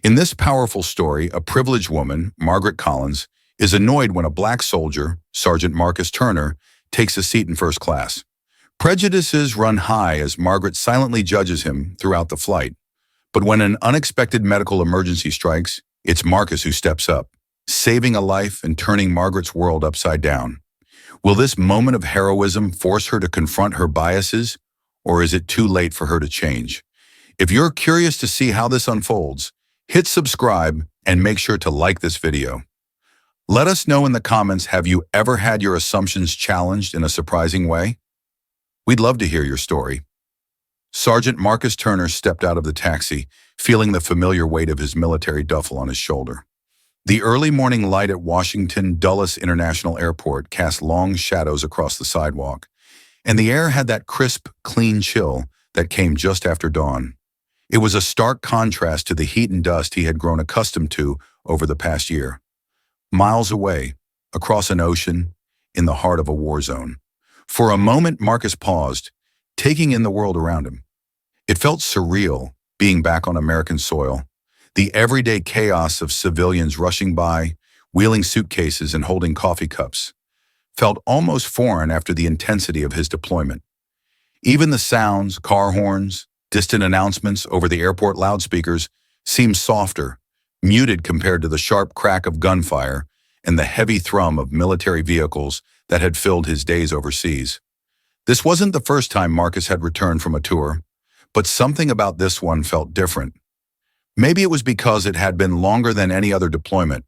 In this powerful story, a privileged woman, Margaret Collins, is annoyed when a black soldier, Sergeant Marcus Turner, takes a seat in first class. Prejudices run high as Margaret silently judges him throughout the flight. But when an unexpected medical emergency strikes, it's Marcus who steps up, saving a life and turning Margaret's world upside down. Will this moment of heroism force her to confront her biases, or is it too late for her to change? If you're curious to see how this unfolds, hit subscribe and make sure to like this video. Let us know in the comments, have you ever had your assumptions challenged in a surprising way? We'd love to hear your story. Sergeant Marcus Turner stepped out of the taxi, feeling the familiar weight of his military duffel on his shoulder. The early morning light at Washington Dulles International Airport cast long shadows across the sidewalk, and the air had that crisp, clean chill that came just after dawn. It was a stark contrast to the heat and dust he had grown accustomed to over the past year. Miles away, across an ocean, in the heart of a war zone. For a moment, Marcus paused, taking in the world around him. It felt surreal, being back on American soil. The everyday chaos of civilians rushing by, wheeling suitcases and holding coffee cups, felt almost foreign after the intensity of his deployment. Even the sounds, car horns, distant announcements over the airport loudspeakers seemed softer, muted compared to the sharp crack of gunfire and the heavy thrum of military vehicles that had filled his days overseas. This wasn't the first time Marcus had returned from a tour, but something about this one felt different. Maybe it was because it had been longer than any other deployment.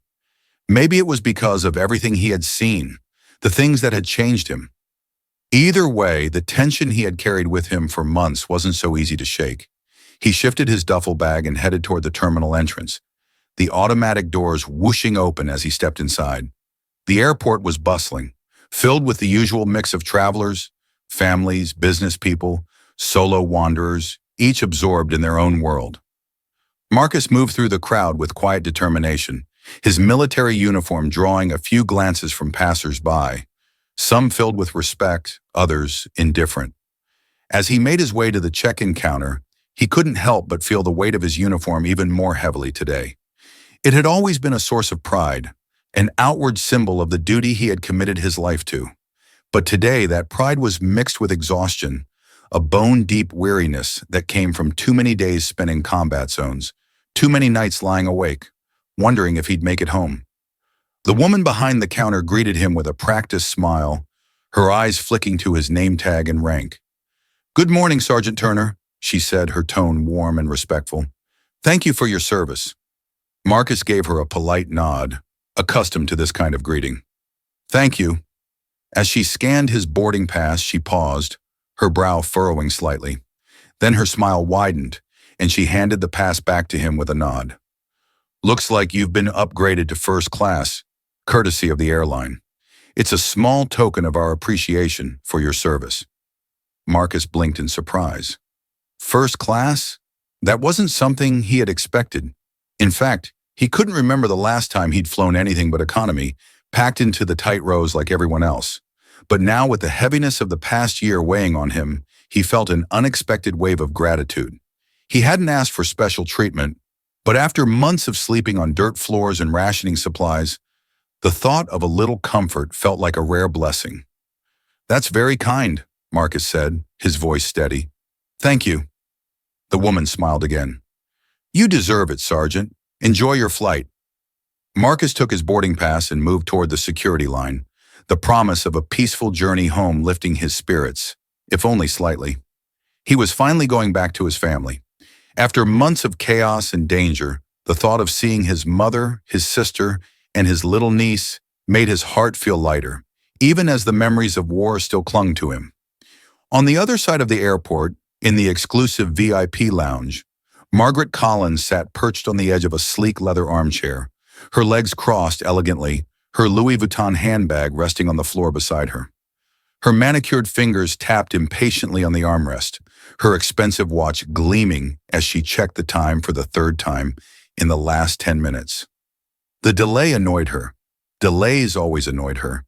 Maybe it was because of everything he had seen, the things that had changed him. Either way, the tension he had carried with him for months wasn't so easy to shake. He shifted his duffel bag and headed toward the terminal entrance, the automatic doors whooshing open as he stepped inside. The airport was bustling, filled with the usual mix of travelers, families, business people, solo wanderers, each absorbed in their own world. Marcus moved through the crowd with quiet determination, his military uniform drawing a few glances from passers-by, some filled with respect, others indifferent. As he made his way to the check-in counter, he couldn't help but feel the weight of his uniform even more heavily today. It had always been a source of pride, an outward symbol of the duty he had committed his life to. But today, that pride was mixed with exhaustion, a bone-deep weariness that came from too many days spent in combat zones, too many nights lying awake, wondering if he'd make it home. The woman behind the counter greeted him with a practiced smile, her eyes flicking to his name tag and rank. "Good morning, Sergeant Turner," she said, her tone warm and respectful. "Thank you for your service." Marcus gave her a polite nod, accustomed to this kind of greeting. "Thank you." As she scanned his boarding pass, she paused, her brow furrowing slightly. Then her smile widened, and she handed the pass back to him with a nod. "Looks like you've been upgraded to first class, courtesy of the airline. It's a small token of our appreciation for your service." Marcus blinked in surprise. First class? That wasn't something he had expected. In fact, he couldn't remember the last time he'd flown anything but economy, packed into the tight rows like everyone else. But now, with the heaviness of the past year weighing on him, he felt an unexpected wave of gratitude. He hadn't asked for special treatment, but after months of sleeping on dirt floors and rationing supplies, the thought of a little comfort felt like a rare blessing. "That's very kind," Marcus said, his voice steady. "Thank you." The woman smiled again. "You deserve it, Sergeant. Enjoy your flight." Marcus took his boarding pass and moved toward the security line, the promise of a peaceful journey home lifting his spirits, if only slightly. He was finally going back to his family. After months of chaos and danger, the thought of seeing his mother, his sister, and his little niece made his heart feel lighter, even as the memories of war still clung to him. On the other side of the airport, in the exclusive VIP lounge, Margaret Collins sat perched on the edge of a sleek leather armchair, her legs crossed elegantly, her Louis Vuitton handbag resting on the floor beside her. Her manicured fingers tapped impatiently on the armrest, her expensive watch gleaming as she checked the time for the third time in the last 10 minutes. The delay annoyed her. Delays always annoyed her.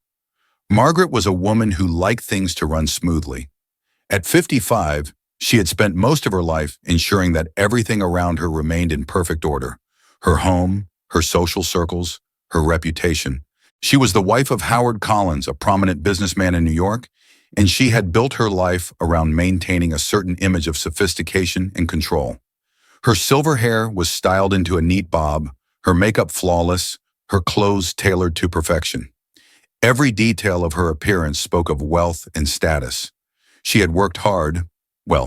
Margaret was a woman who liked things to run smoothly. At 55, she had spent most of her life ensuring that everything around her remained in perfect order, her home, her social circles, her reputation. She was the wife of Howard Collins, a prominent businessman in New York, and she had built her life around maintaining a certain image of sophistication and control. Her silver hair was styled into a neat bob, her makeup flawless, her clothes tailored to perfection. Every detail of her appearance spoke of wealth and status. She had worked hard,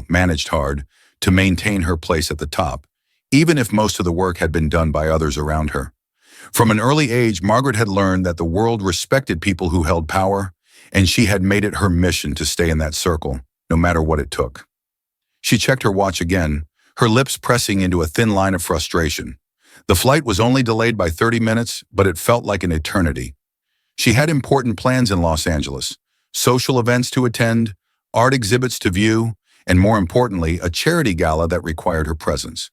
managed hard, to maintain her place at the top, even if most of the work had been done by others around her. From an early age, Margaret had learned that the world respected people who held power, and she had made it her mission to stay in that circle, no matter what it took. She checked her watch again, her lips pressing into a thin line of frustration. The flight was only delayed by 30 minutes, but it felt like an eternity. She had important plans in Los Angeles, social events to attend, art exhibits to view, and more importantly, a charity gala that required her presence.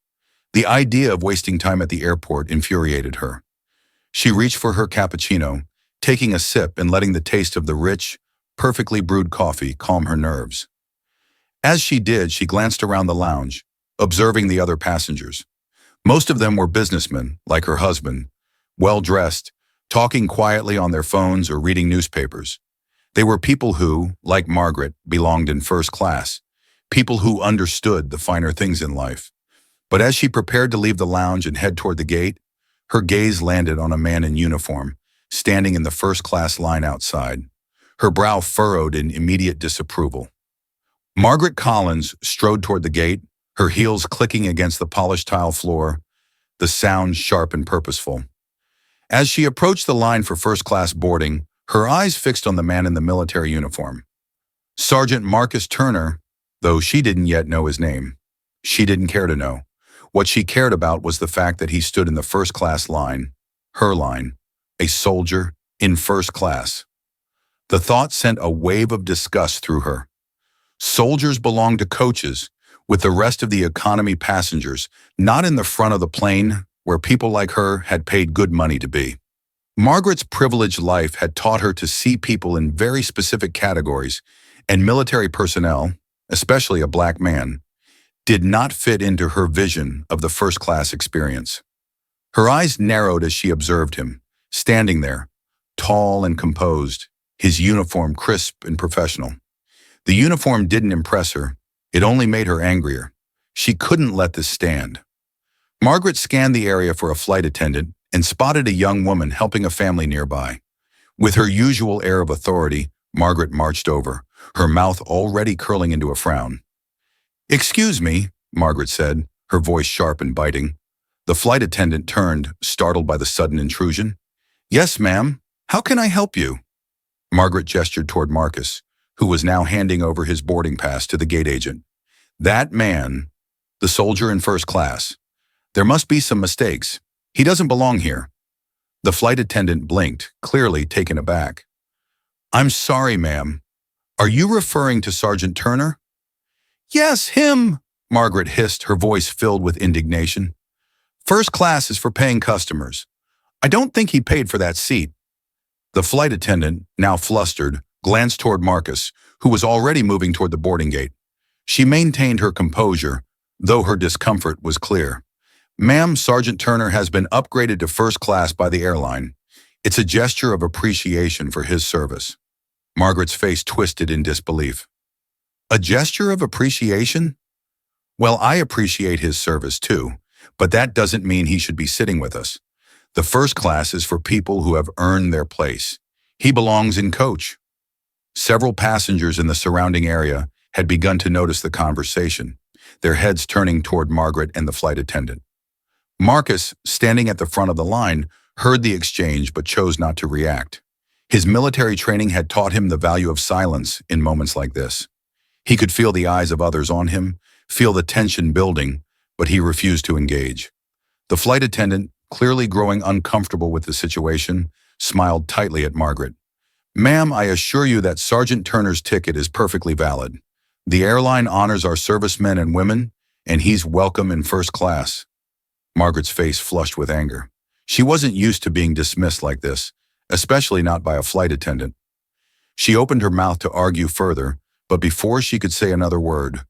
The idea of wasting time at the airport infuriated her. She reached for her cappuccino, taking a sip and letting the taste of the rich, perfectly brewed coffee calm her nerves. As she did, she glanced around the lounge, observing the other passengers. Most of them were businessmen, like her husband, well-dressed, talking quietly on their phones or reading newspapers. They were people who, like Margaret, belonged in first class, people who understood the finer things in life. But as she prepared to leave the lounge and head toward the gate, her gaze landed on a man in uniform, standing in the first-class line outside, her brow furrowed in immediate disapproval. Margaret Collins strode toward the gate, her heels clicking against the polished tile floor, the sound sharp and purposeful. As she approached the line for first-class boarding, her eyes fixed on the man in the military uniform. Sergeant Marcus Turner, though she didn't yet know his name. She didn't care to know. What she cared about was the fact that he stood in the first-class line, her line, a soldier in first class. The thought sent a wave of disgust through her. Soldiers belonged to coaches, with the rest of the economy passengers, not in the front of the plane, where people like her had paid good money to be. Margaret's privileged life had taught her to see people in very specific categories, and military personnel, especially a black man, did not fit into her vision of the first-class experience. Her eyes narrowed as she observed him, standing there, tall and composed, his uniform crisp and professional. The uniform didn't impress her, it only made her angrier. She couldn't let this stand. Margaret scanned the area for a flight attendant and spotted a young woman helping a family nearby. With her usual air of authority, Margaret marched over, her mouth already curling into a frown. "Excuse me," Margaret said, her voice sharp and biting. The flight attendant turned, startled by the sudden intrusion. "Yes, ma'am. How can I help you?" Margaret gestured toward Marcus, who was now handing over his boarding pass to the gate agent. "That man, the soldier in first class. There must be some mistakes. He doesn't belong here." The flight attendant blinked, clearly taken aback. "I'm sorry, ma'am. Are you referring to Sergeant Turner?" "Yes, him," Margaret hissed, her voice filled with indignation. "First class is for paying customers. I don't think he paid for that seat." The flight attendant, now flustered, glanced toward Marcus, who was already moving toward the boarding gate. She maintained her composure, though her discomfort was clear. "Ma'am, Sergeant Turner has been upgraded to first class by the airline. It's a gesture of appreciation for his service." Margaret's face twisted in disbelief. "A gesture of appreciation? Well, I appreciate his service too, but that doesn't mean he should be sitting with us. The first class is for people who have earned their place. He belongs in coach." Several passengers in the surrounding area had begun to notice the conversation, their heads turning toward Margaret and the flight attendant. Marcus, standing at the front of the line, heard the exchange but chose not to react. His military training had taught him the value of silence in moments like this. He could feel the eyes of others on him, feel the tension building, but he refused to engage. The flight attendant, clearly growing uncomfortable with the situation, smiled tightly at Margaret. "Ma'am, I assure you that Sergeant Turner's ticket is perfectly valid. The airline honors our servicemen and women, and he's welcome in first class." Margaret's face flushed with anger. She wasn't used to being dismissed like this, especially not by a flight attendant. She opened her mouth to argue further, but before she could say another word,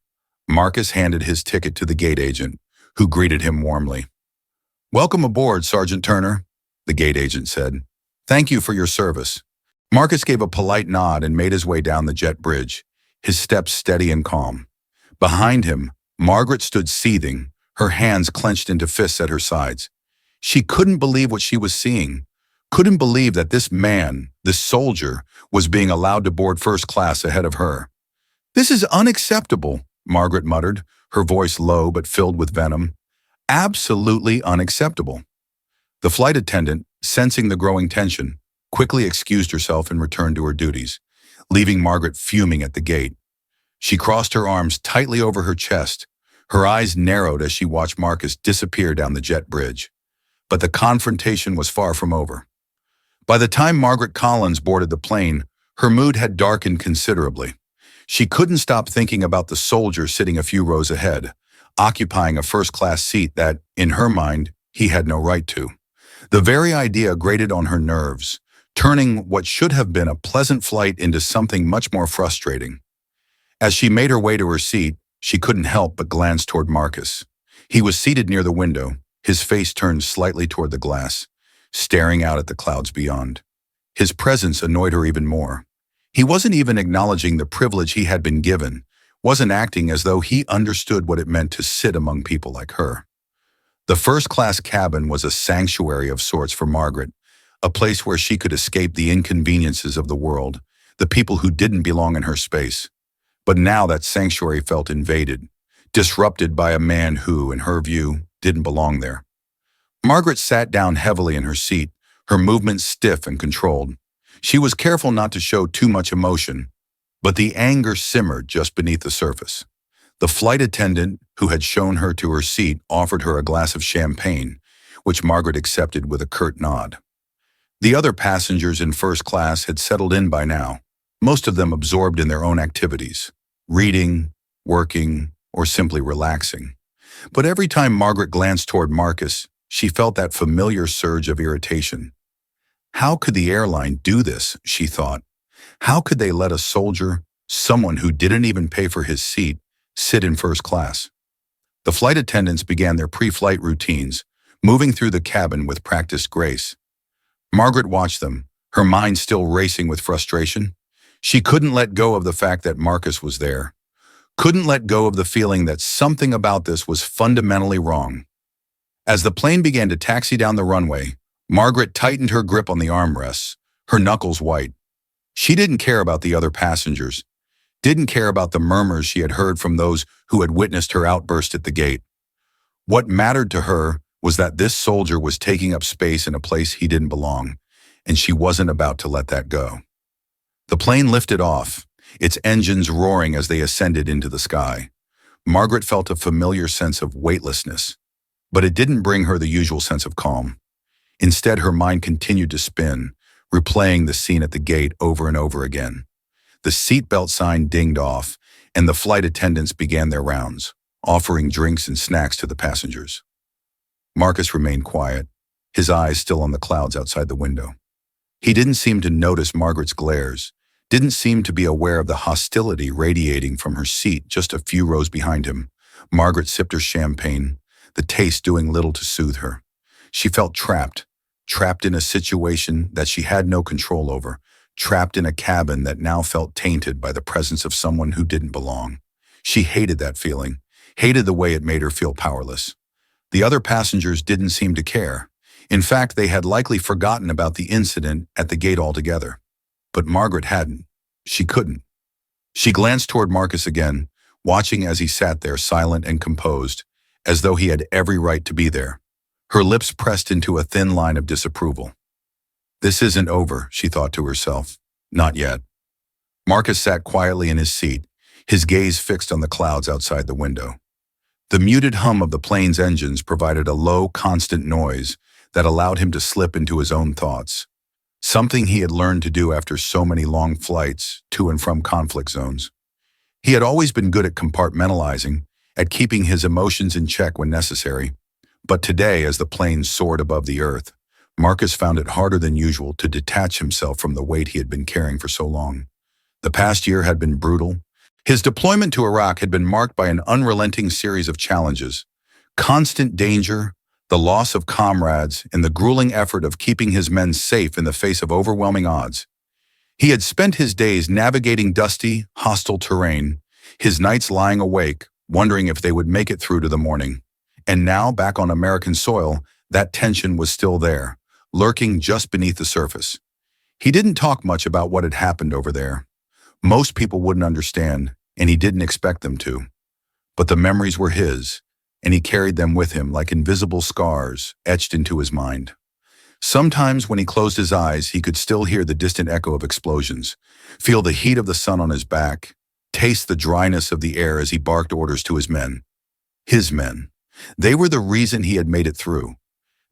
Marcus handed his ticket to the gate agent, who greeted him warmly. Welcome aboard, Sergeant Turner, the gate agent said. Thank you for your service. Marcus gave a polite nod and made his way down the jet bridge, his steps steady and calm. Behind him, Margaret stood seething, her hands clenched into fists at her sides. She couldn't believe what she was seeing, couldn't believe that this man, this soldier, was being allowed to board first class ahead of her. This is unacceptable, Margaret muttered, her voice low but filled with venom. Absolutely unacceptable. The flight attendant, sensing the growing tension, quickly excused herself and returned to her duties, leaving Margaret fuming at the gate. She crossed her arms tightly over her chest, her eyes narrowed as she watched Marcus disappear down the jet bridge. But the confrontation was far from over. By the time Margaret Collins boarded the plane, her mood had darkened considerably. She couldn't stop thinking about the soldier sitting a few rows ahead, occupying a first-class seat that, in her mind, he had no right to. The very idea grated on her nerves, turning what should have been a pleasant flight into something much more frustrating. As she made her way to her seat, she couldn't help but glance toward Marcus. He was seated near the window, his face turned slightly toward the glass, staring out at the clouds beyond. His presence annoyed her even more. He wasn't even acknowledging the privilege he had been given, wasn't acting as though he understood what it meant to sit among people like her. The first-class cabin was a sanctuary of sorts for Margaret, a place where she could escape the inconveniences of the world, the people who didn't belong in her space. But now that sanctuary felt invaded, disrupted by a man who, in her view, didn't belong there. Margaret sat down heavily in her seat, her movements stiff and controlled. She was careful not to show too much emotion, but the anger simmered just beneath the surface. The flight attendant, who had shown her to her seat, offered her a glass of champagne, which Margaret accepted with a curt nod. The other passengers in first class had settled in by now, most of them absorbed in their own activities, reading, working, or simply relaxing. But every time Margaret glanced toward Marcus, she felt that familiar surge of irritation. How could the airline do this, she thought? How could they let a soldier, someone who didn't even pay for his seat, sit in first class? The flight attendants began their pre-flight routines, moving through the cabin with practiced grace. Margaret watched them, her mind still racing with frustration. She couldn't let go of the fact that Marcus was there, couldn't let go of the feeling that something about this was fundamentally wrong. As the plane began to taxi down the runway, Margaret tightened her grip on the armrests, her knuckles white. She didn't care about the other passengers, didn't care about the murmurs she had heard from those who had witnessed her outburst at the gate. What mattered to her was that this soldier was taking up space in a place he didn't belong, and she wasn't about to let that go. The plane lifted off, its engines roaring as they ascended into the sky. Margaret felt a familiar sense of weightlessness, but it didn't bring her the usual sense of calm. Instead, her mind continued to spin, replaying the scene at the gate over and over again. The seatbelt sign dinged off, and the flight attendants began their rounds, offering drinks and snacks to the passengers. Marcus remained quiet, his eyes still on the clouds outside the window. He didn't seem to notice Margaret's glares, didn't seem to be aware of the hostility radiating from her seat just a few rows behind him. Margaret sipped her champagne, the taste doing little to soothe her. She felt trapped in a situation that she had no control over, trapped in a cabin that now felt tainted by the presence of someone who didn't belong. She hated that feeling, hated the way it made her feel powerless. The other passengers didn't seem to care. In fact, they had likely forgotten about the incident at the gate altogether. But Margaret hadn't. She couldn't. She glanced toward Marcus again, watching as he sat there silent and composed, as though he had every right to be there. Her lips pressed into a thin line of disapproval. This isn't over, she thought to herself. Not yet. Marcus sat quietly in his seat, his gaze fixed on the clouds outside the window. The muted hum of the plane's engines provided a low, constant noise that allowed him to slip into his own thoughts, something he had learned to do after so many long flights to and from conflict zones. He had always been good at compartmentalizing, at keeping his emotions in check when necessary. But today, as the plane soared above the earth, Marcus found it harder than usual to detach himself from the weight he had been carrying for so long. The past year had been brutal. His deployment to Iraq had been marked by an unrelenting series of challenges, constant danger, the loss of comrades, and the grueling effort of keeping his men safe in the face of overwhelming odds. He had spent his days navigating dusty, hostile terrain, his nights lying awake, wondering if they would make it through to the morning. And now, back on American soil, that tension was still there, lurking just beneath the surface. He didn't talk much about what had happened over there. Most people wouldn't understand, and he didn't expect them to. But the memories were his, and he carried them with him like invisible scars etched into his mind. Sometimes when he closed his eyes, he could still hear the distant echo of explosions, feel the heat of the sun on his back, taste the dryness of the air as he barked orders to his men. His men. They were the reason he had made it through.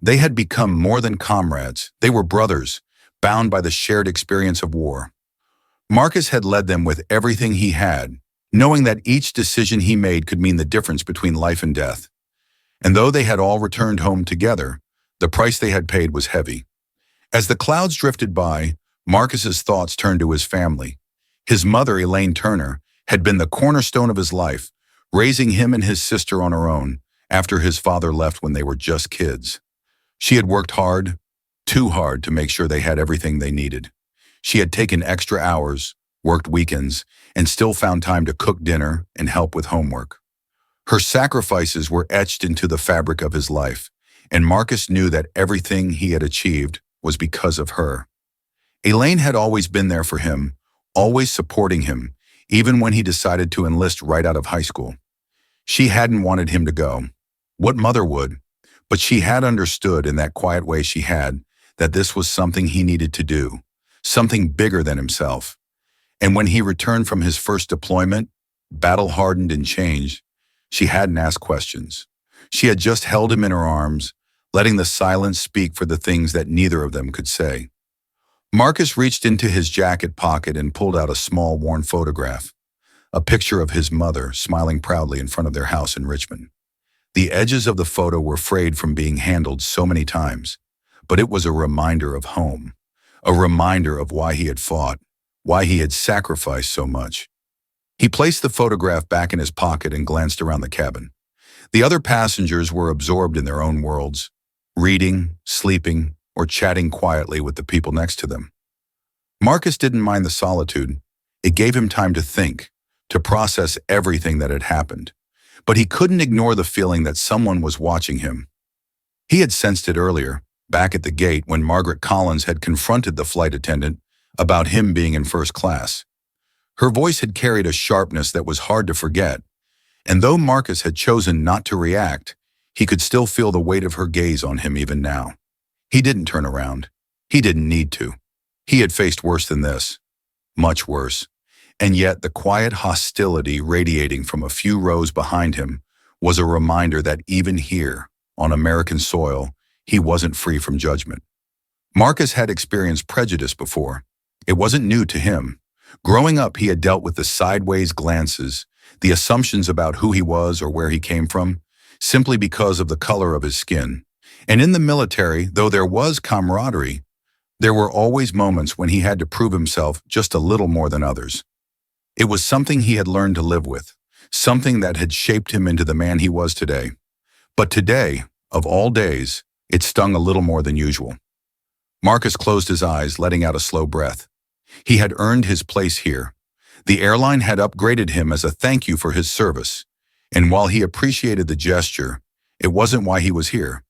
They had become more than comrades. They were brothers, bound by the shared experience of war. Marcus had led them with everything he had, knowing that each decision he made could mean the difference between life and death. And though they had all returned home together, the price they had paid was heavy. As the clouds drifted by, Marcus's thoughts turned to his family. His mother, Elaine Turner, had been the cornerstone of his life, raising him and his sister on her own after his father left when they were just kids. She had worked hard, too hard, to make sure they had everything they needed. She had taken extra hours, worked weekends, and still found time to cook dinner and help with homework. Her sacrifices were etched into the fabric of his life, and Marcus knew that everything he had achieved was because of her. Elaine had always been there for him, always supporting him, even when he decided to enlist right out of high school. She hadn't wanted him to go. What mother would? But she had understood in that quiet way she had that this was something he needed to do, something bigger than himself. And when he returned from his first deployment, battle-hardened and changed, she hadn't asked questions. She had just held him in her arms, letting the silence speak for the things that neither of them could say. Marcus reached into his jacket pocket and pulled out a small, worn photograph, a picture of his mother smiling proudly in front of their house in Richmond. The edges of the photo were frayed from being handled so many times, but it was a reminder of home, a reminder of why he had fought, why he had sacrificed so much. He placed the photograph back in his pocket and glanced around the cabin. The other passengers were absorbed in their own worlds, reading, sleeping, or chatting quietly with the people next to them. Marcus didn't mind the solitude. It gave him time to think, to process everything that had happened. But he couldn't ignore the feeling that someone was watching him. He had sensed it earlier, back at the gate when Margaret Collins had confronted the flight attendant about him being in first class. Her voice had carried a sharpness that was hard to forget, and though Marcus had chosen not to react, he could still feel the weight of her gaze on him even now. He didn't turn around. He didn't need to. He had faced worse than this. Much worse. And yet the quiet hostility radiating from a few rows behind him was a reminder that even here, on American soil, he wasn't free from judgment. Marcus had experienced prejudice before. It wasn't new to him. Growing up, he had dealt with the sideways glances, the assumptions about who he was or where he came from, simply because of the color of his skin. And in the military, though there was camaraderie, there were always moments when he had to prove himself just a little more than others. It was something he had learned to live with, something that had shaped him into the man he was today. But today, of all days, it stung a little more than usual. Marcus closed his eyes, letting out a slow breath. He had earned his place here. The airline had upgraded him as a thank you for his service. And while he appreciated the gesture, it wasn't why he was here.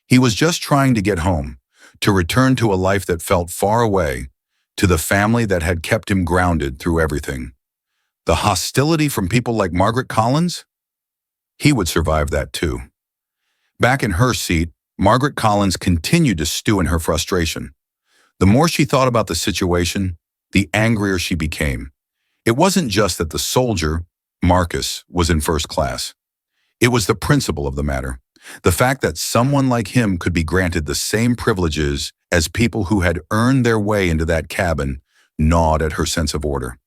He was just trying to get home, to return to a life that felt far away, to the family that had kept him grounded through everything. The hostility from people like Margaret Collins? He would survive that too. Back in her seat, Margaret Collins continued to stew in her frustration. The more she thought about the situation, the angrier she became. It wasn't just that the soldier, Marcus, was in first class. It was the principle of the matter. The fact that someone like him could be granted the same privileges as people who had earned their way into that cabin gnawed at her sense of order.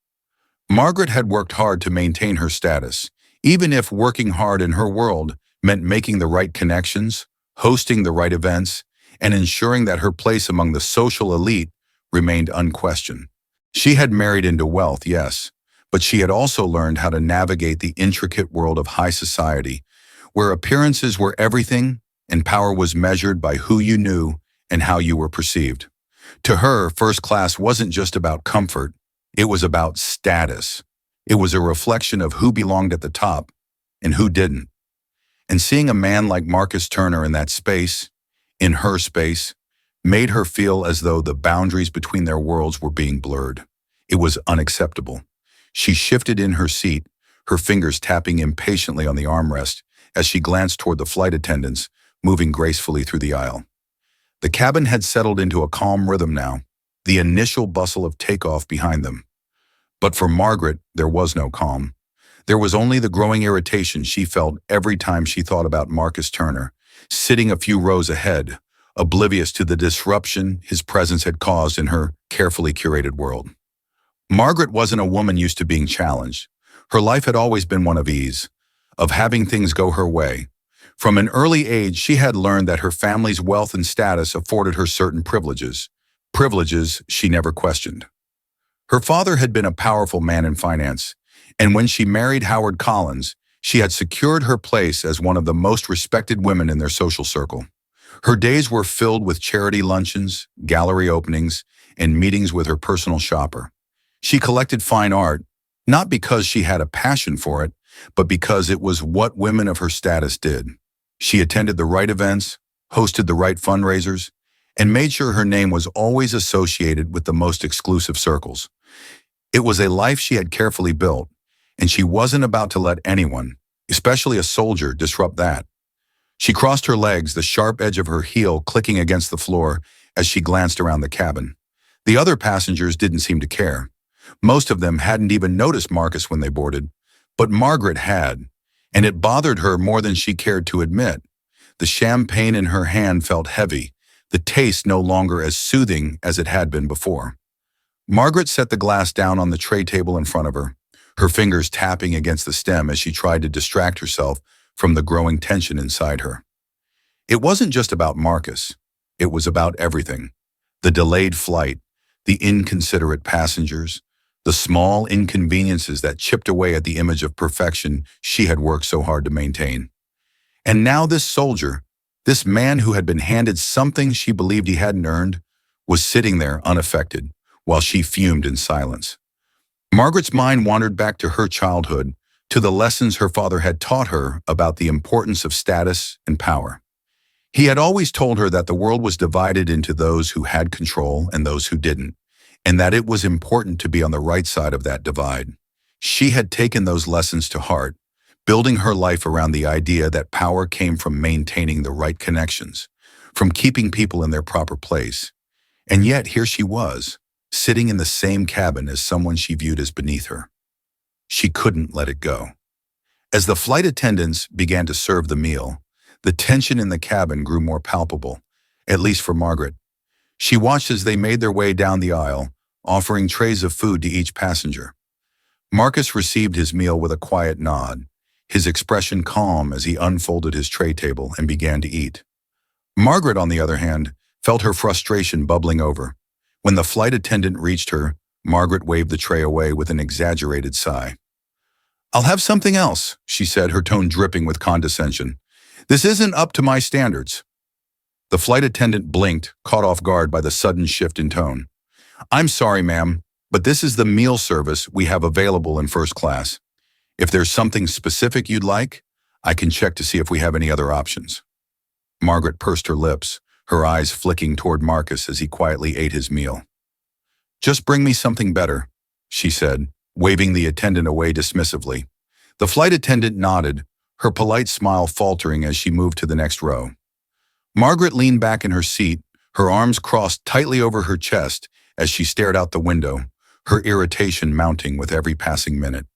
Margaret had worked hard to maintain her status, even if working hard in her world meant making the right connections, hosting the right events, and ensuring that her place among the social elite remained unquestioned. She had married into wealth, yes, but she had also learned how to navigate the intricate world of high society, where appearances were everything and power was measured by who you knew and how you were perceived. To her, first class wasn't just about comfort, it was about status. It was a reflection of who belonged at the top and who didn't. And seeing a man like Marcus Turner in that space, in her space, made her feel as though the boundaries between their worlds were being blurred. It was unacceptable. She shifted in her seat, her fingers tapping impatiently on the armrest as she glanced toward the flight attendants, moving gracefully through the aisle. The cabin had settled into a calm rhythm now, the initial bustle of takeoff behind them. But for Margaret, there was no calm. There was only the growing irritation she felt every time she thought about Marcus Turner, sitting a few rows ahead, oblivious to the disruption his presence had caused in her carefully curated world. Margaret wasn't a woman used to being challenged. Her life had always been one of ease, of having things go her way. From an early age, she had learned that her family's wealth and status afforded her certain privileges she never questioned. Her father had been a powerful man in finance, and when she married Howard Collins, she had secured her place as one of the most respected women in their social circle. Her days were filled with charity luncheons, gallery openings, and meetings with her personal shopper. She collected fine art, not because she had a passion for it, but because it was what women of her status did. She attended the right events, hosted the right fundraisers, and made sure her name was always associated with the most exclusive circles. It was a life she had carefully built, and she wasn't about to let anyone, especially a soldier, disrupt that. She crossed her legs, the sharp edge of her heel clicking against the floor as she glanced around the cabin. The other passengers didn't seem to care. Most of them hadn't even noticed Marcus when they boarded, but Margaret had, and it bothered her more than she cared to admit. The champagne in her hand felt heavy, the taste no longer as soothing as it had been before. Margaret set the glass down on the tray table in front of her, her fingers tapping against the stem as she tried to distract herself from the growing tension inside her. It wasn't just about Marcus. It was about everything. The delayed flight, the inconsiderate passengers, the small inconveniences that chipped away at the image of perfection she had worked so hard to maintain. And now this soldier, this man who had been handed something she believed he hadn't earned, was sitting there unaffected, while she fumed in silence. Margaret's mind wandered back to her childhood, to the lessons her father had taught her about the importance of status and power. He had always told her that the world was divided into those who had control and those who didn't, and that it was important to be on the right side of that divide. She had taken those lessons to heart, building her life around the idea that power came from maintaining the right connections, from keeping people in their proper place. And yet here she was, sitting in the same cabin as someone she viewed as beneath her. She couldn't let it go. As the flight attendants began to serve the meal, the tension in the cabin grew more palpable, at least for Margaret. She watched as they made their way down the aisle, offering trays of food to each passenger. Marcus received his meal with a quiet nod, his expression calm as he unfolded his tray table and began to eat. Margaret, on the other hand, felt her frustration bubbling over. When the flight attendant reached her, Margaret waved the tray away with an exaggerated sigh. "I'll have something else," she said, her tone dripping with condescension. "This isn't up to my standards." The flight attendant blinked, caught off guard by the sudden shift in tone. "I'm sorry, ma'am, but this is the meal service we have available in first class. If there's something specific you'd like, I can check to see if we have any other options." Margaret pursed her lips, her eyes flicking toward Marcus as he quietly ate his meal. "Just bring me something better," she said, waving the attendant away dismissively. The flight attendant nodded, her polite smile faltering as she moved to the next row. Margaret leaned back in her seat, her arms crossed tightly over her chest as she stared out the window, her irritation mounting with every passing minute.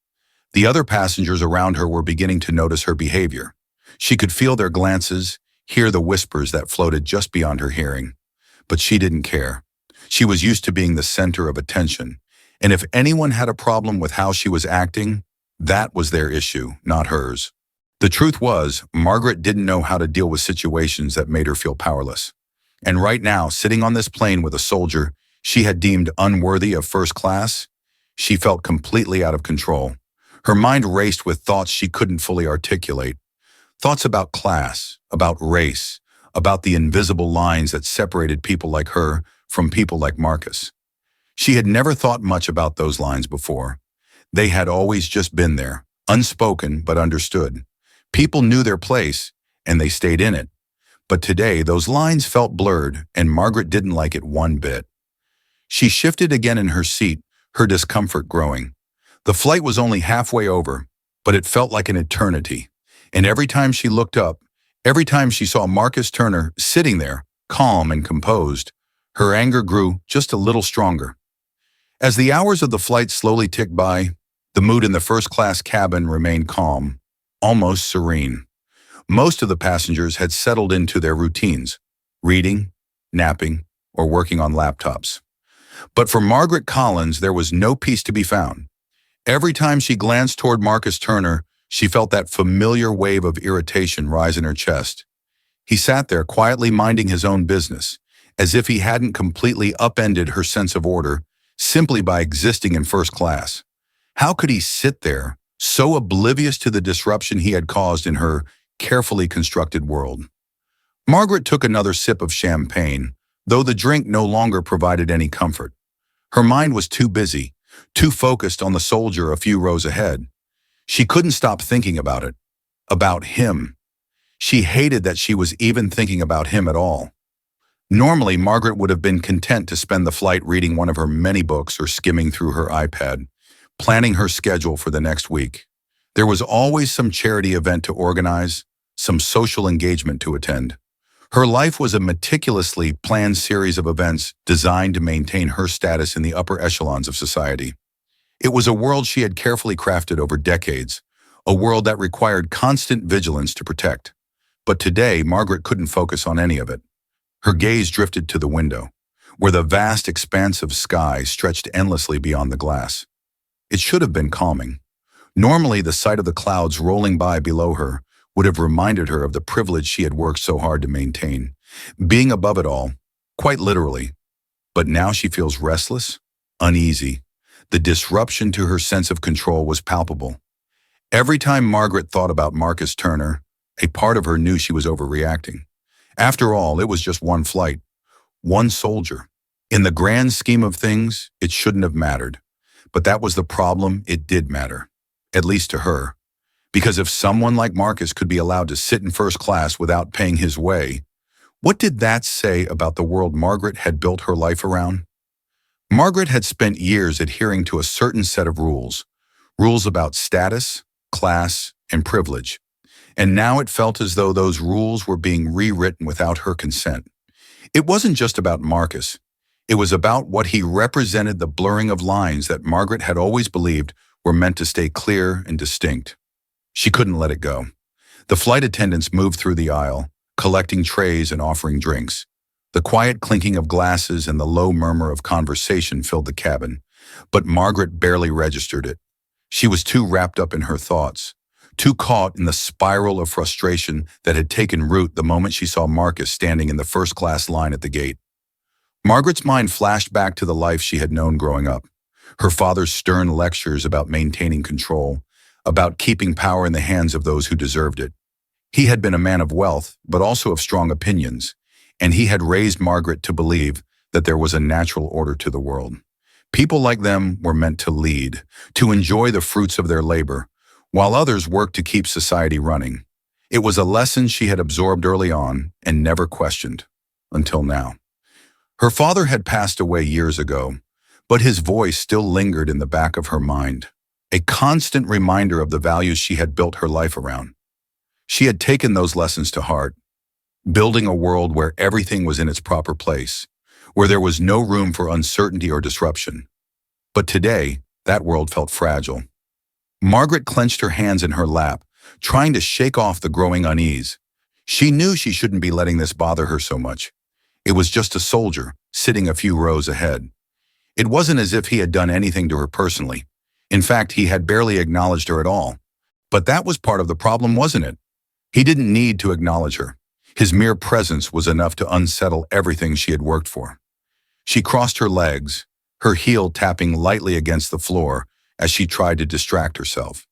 The other passengers around her were beginning to notice her behavior. She could feel their glances, hear the whispers that floated just beyond her hearing. But she didn't care. She was used to being the center of attention, and if anyone had a problem with how she was acting, that was their issue, not hers. The truth was, Margaret didn't know how to deal with situations that made her feel powerless. And right now, sitting on this plane with a soldier she had deemed unworthy of first class, she felt completely out of control. Her mind raced with thoughts she couldn't fully articulate. Thoughts about class, about race, about the invisible lines that separated people like her from people like Marcus. She had never thought much about those lines before. They had always just been there, unspoken but understood. People knew their place, and they stayed in it. But today, those lines felt blurred, and Margaret didn't like it one bit. She shifted again in her seat, her discomfort growing. The flight was only halfway over, but it felt like an eternity. And every time she looked up, every time she saw Marcus Turner sitting there, calm and composed, her anger grew just a little stronger. As the hours of the flight slowly ticked by, the mood in the first-class cabin remained calm, almost serene. Most of the passengers had settled into their routines, reading, napping, or working on laptops. But for Margaret Collins, there was no peace to be found. Every time she glanced toward Marcus Turner, she felt that familiar wave of irritation rise in her chest. He sat there quietly minding his own business, as if he hadn't completely upended her sense of order simply by existing in first class. How could he sit there, so oblivious to the disruption he had caused in her carefully constructed world? Margaret took another sip of champagne, though the drink no longer provided any comfort. Her mind was too busy, too focused on the soldier a few rows ahead. She couldn't stop thinking about it, about him. She hated that she was even thinking about him at all. Normally, Margaret would have been content to spend the flight reading one of her many books or skimming through her iPad, planning her schedule for the next week. There was always some charity event to organize, some social engagement to attend. Her life was a meticulously planned series of events designed to maintain her status in the upper echelons of society. It was a world she had carefully crafted over decades, a world that required constant vigilance to protect. But today, Margaret couldn't focus on any of it. Her gaze drifted to the window, where the vast expanse of sky stretched endlessly beyond the glass. It should have been calming. Normally, the sight of the clouds rolling by below her would have reminded her of the privilege she had worked so hard to maintain, being above it all, quite literally. But now she feels restless, uneasy. The disruption to her sense of control was palpable. Every time Margaret thought about Marcus Turner, a part of her knew she was overreacting. After all, it was just one flight, one soldier. In the grand scheme of things, it shouldn't have mattered. But that was the problem, it did matter, at least to her. Because if someone like Marcus could be allowed to sit in first class without paying his way, what did that say about the world Margaret had built her life around? Margaret had spent years adhering to a certain set of rules about status, class, and privilege. And now it felt as though those rules were being rewritten without her consent. It wasn't just about Marcus. It was about what he represented, the blurring of lines that Margaret had always believed were meant to stay clear and distinct. She couldn't let it go. The flight attendants moved through the aisle, collecting trays and offering drinks. The quiet clinking of glasses and the low murmur of conversation filled the cabin, but Margaret barely registered it. She was too wrapped up in her thoughts, too caught in the spiral of frustration that had taken root the moment she saw Marcus standing in the first-class line at the gate. Margaret's mind flashed back to the life she had known growing up. Her father's stern lectures about maintaining control, about keeping power in the hands of those who deserved it. He had been a man of wealth, but also of strong opinions, and he had raised Margaret to believe that there was a natural order to the world. People like them were meant to lead, to enjoy the fruits of their labor, while others worked to keep society running. It was a lesson she had absorbed early on and never questioned, until now. Her father had passed away years ago, but his voice still lingered in the back of her mind, a constant reminder of the values she had built her life around. She had taken those lessons to heart, building a world where everything was in its proper place, where there was no room for uncertainty or disruption. But today, that world felt fragile. Margaret clenched her hands in her lap, trying to shake off the growing unease. She knew she shouldn't be letting this bother her so much. It was just a soldier, sitting a few rows ahead. It wasn't as if he had done anything to her personally. In fact, he had barely acknowledged her at all. But that was part of the problem, wasn't it? He didn't need to acknowledge her. His mere presence was enough to unsettle everything she had worked for. She crossed her legs, her heel tapping lightly against the floor as she tried to distract herself.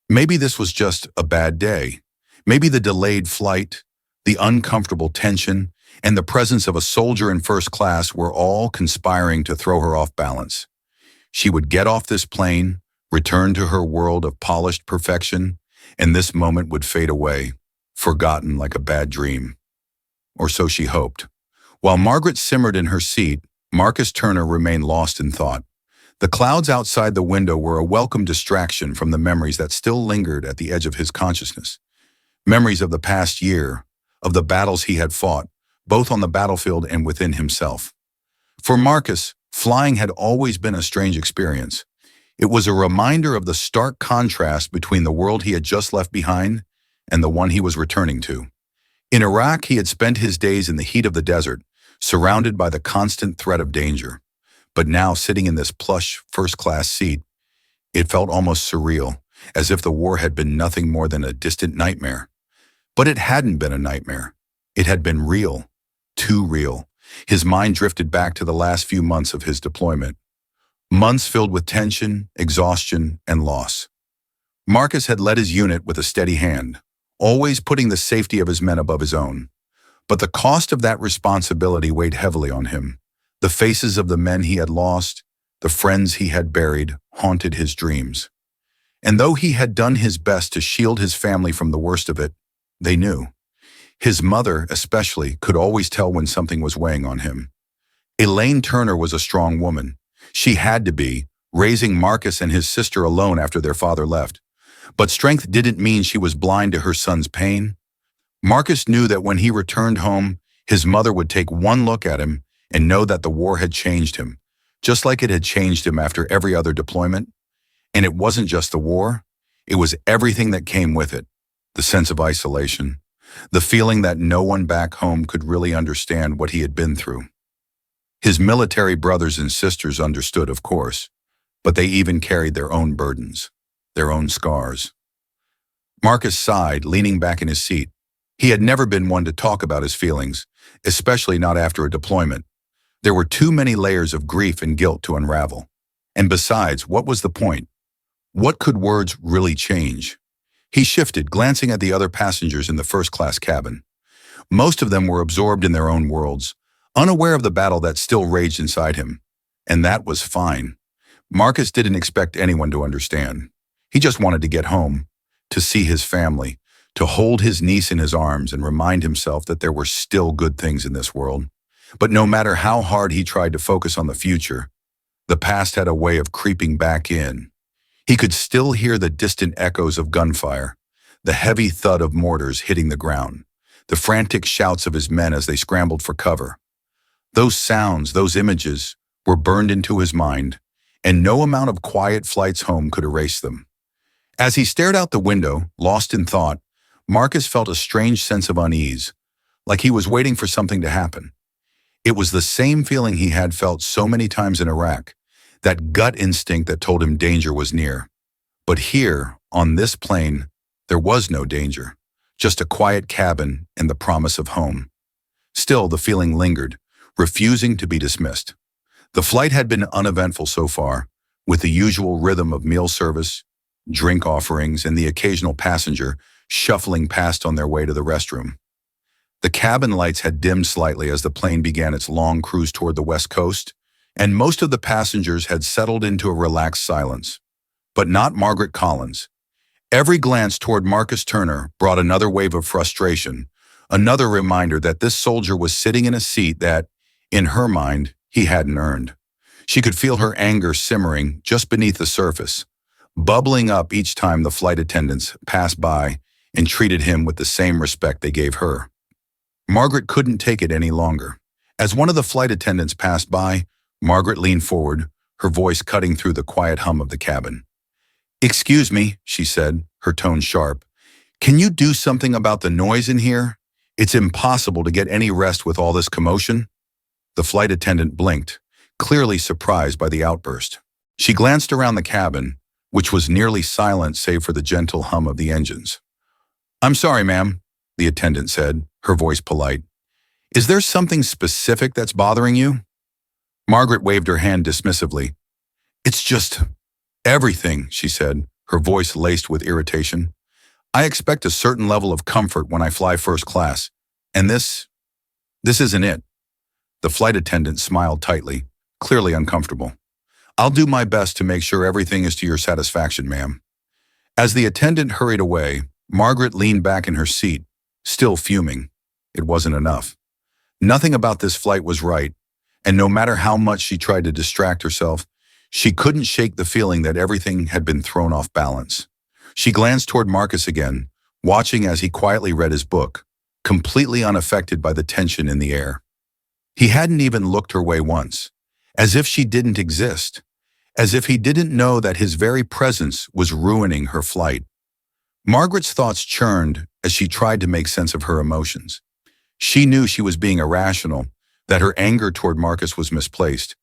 Maybe this was just a bad day. Maybe the delayed flight, the uncomfortable tension, and the presence of a soldier in first class were all conspiring to throw her off balance. She would get off this plane, return to her world of polished perfection, and this moment would fade away, forgotten like a bad dream. Or so she hoped. While Margaret simmered in her seat, Marcus Turner remained lost in thought. The clouds outside the window were a welcome distraction from the memories that still lingered at the edge of his consciousness. Memories of the past year, of the battles he had fought, both on the battlefield and within himself. For Marcus, flying had always been a strange experience. It was a reminder of the stark contrast between the world he had just left behind and the one he was returning to. In Iraq, he had spent his days in the heat of the desert, surrounded by the constant threat of danger. But now, sitting in this plush, first-class seat, it felt almost surreal, as if the war had been nothing more than a distant nightmare. But it hadn't been a nightmare. It had been real, too real. His mind drifted back to the last few months of his deployment. Months filled with tension, exhaustion, and loss. Marcus had led his unit with a steady hand, always putting the safety of his men above his own. But the cost of that responsibility weighed heavily on him. The faces of the men he had lost, the friends he had buried, haunted his dreams. And though he had done his best to shield his family from the worst of it, they knew. His mother, especially, could always tell when something was weighing on him. Elaine Turner was a strong woman. She had to be, raising Marcus and his sister alone after their father left. But strength didn't mean she was blind to her son's pain. Marcus knew that when he returned home, his mother would take one look at him and know that the war had changed him, just like it had changed him after every other deployment. And it wasn't just the war, it was everything that came with it. The sense of isolation, the feeling that no one back home could really understand what he had been through. His military brothers and sisters understood, of course, but they even carried their own burdens, their own scars. Marcus sighed, leaning back in his seat. He had never been one to talk about his feelings, especially not after a deployment. There were too many layers of grief and guilt to unravel. And besides, what was the point? What could words really change? He shifted, glancing at the other passengers in the first-class cabin. Most of them were absorbed in their own worlds, unaware of the battle that still raged inside him. And that was fine. Marcus didn't expect anyone to understand. He just wanted to get home, to see his family, to hold his niece in his arms and remind himself that there were still good things in this world. But no matter how hard he tried to focus on the future, the past had a way of creeping back in. He could still hear the distant echoes of gunfire, the heavy thud of mortars hitting the ground, the frantic shouts of his men as they scrambled for cover. Those sounds, those images, were burned into his mind, and no amount of quiet flights home could erase them. As he stared out the window, lost in thought, Marcus felt a strange sense of unease, like he was waiting for something to happen. It was the same feeling he had felt so many times in Iraq, that gut instinct that told him danger was near. But here, on this plane, there was no danger, just a quiet cabin and the promise of home. Still, the feeling lingered, refusing to be dismissed. The flight had been uneventful so far, with the usual rhythm of meal service, drink offerings, and the occasional passenger shuffling past on their way to the restroom. The cabin lights had dimmed slightly as the plane began its long cruise toward the west coast, and most of the passengers had settled into a relaxed silence. But not Margaret Collins. Every glance toward Marcus Turner brought another wave of frustration, another reminder that this soldier was sitting in a seat that, in her mind, he hadn't earned. She could feel her anger simmering just beneath the surface, bubbling up each time the flight attendants passed by and treated him with the same respect they gave her. Margaret couldn't take it any longer. As one of the flight attendants passed by, Margaret leaned forward, her voice cutting through the quiet hum of the cabin. "Excuse me," she said, her tone sharp. "Can you do something about the noise in here? It's impossible to get any rest with all this commotion." The flight attendant blinked, clearly surprised by the outburst. She glanced around the cabin, which was nearly silent save for the gentle hum of the engines. "I'm sorry, ma'am," the attendant said, her voice polite. "Is there something specific that's bothering you?" Margaret waved her hand dismissively. "It's just everything," she said, her voice laced with irritation. "I expect a certain level of comfort when I fly first class, And this isn't it. The flight attendant smiled tightly, clearly uncomfortable. I'll do my best to make sure everything is to your satisfaction, ma'am. As the attendant hurried away, Margaret leaned back in her seat, still fuming. It wasn't enough. Nothing about this flight was right, and no matter how much she tried to distract herself, she couldn't shake the feeling that everything had been thrown off balance. She glanced toward Marcus again, watching as he quietly read his book, completely unaffected by the tension in the air. He hadn't even looked her way once, as if she didn't exist, as if he didn't know that his very presence was ruining her flight. Margaret's thoughts churned as she tried to make sense of her emotions. She knew she was being irrational, that her anger toward Marcus was misplaced,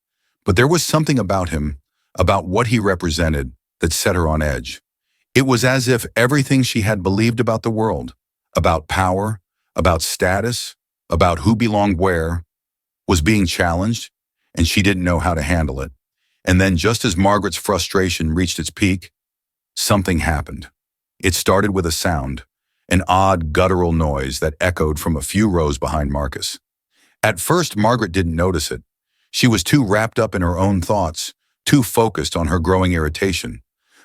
but there was something about him, about what he represented, that set her on edge. It was as if everything she had believed about the world, about power, about status, about who belonged where, was being challenged, and she didn't know how to handle it. And then just as Margaret's frustration reached its peak, something happened. It started with a sound, an odd guttural noise that echoed from a few rows behind Marcus. At first, Margaret didn't notice it. She was too wrapped up in her own thoughts, too focused on her growing irritation.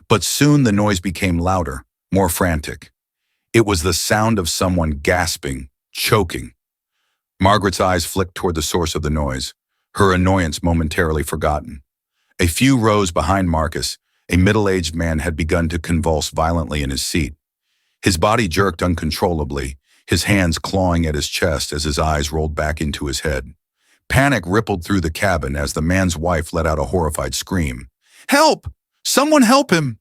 But soon the noise became louder, more frantic. It was the sound of someone gasping, choking. Margaret's eyes flicked toward the source of the noise, her annoyance momentarily forgotten. A few rows behind Marcus, a middle-aged man had begun to convulse violently in his seat. His body jerked uncontrollably, his hands clawing at his chest as his eyes rolled back into his head. Panic rippled through the cabin as the man's wife let out a horrified scream. "Help! Someone help him!"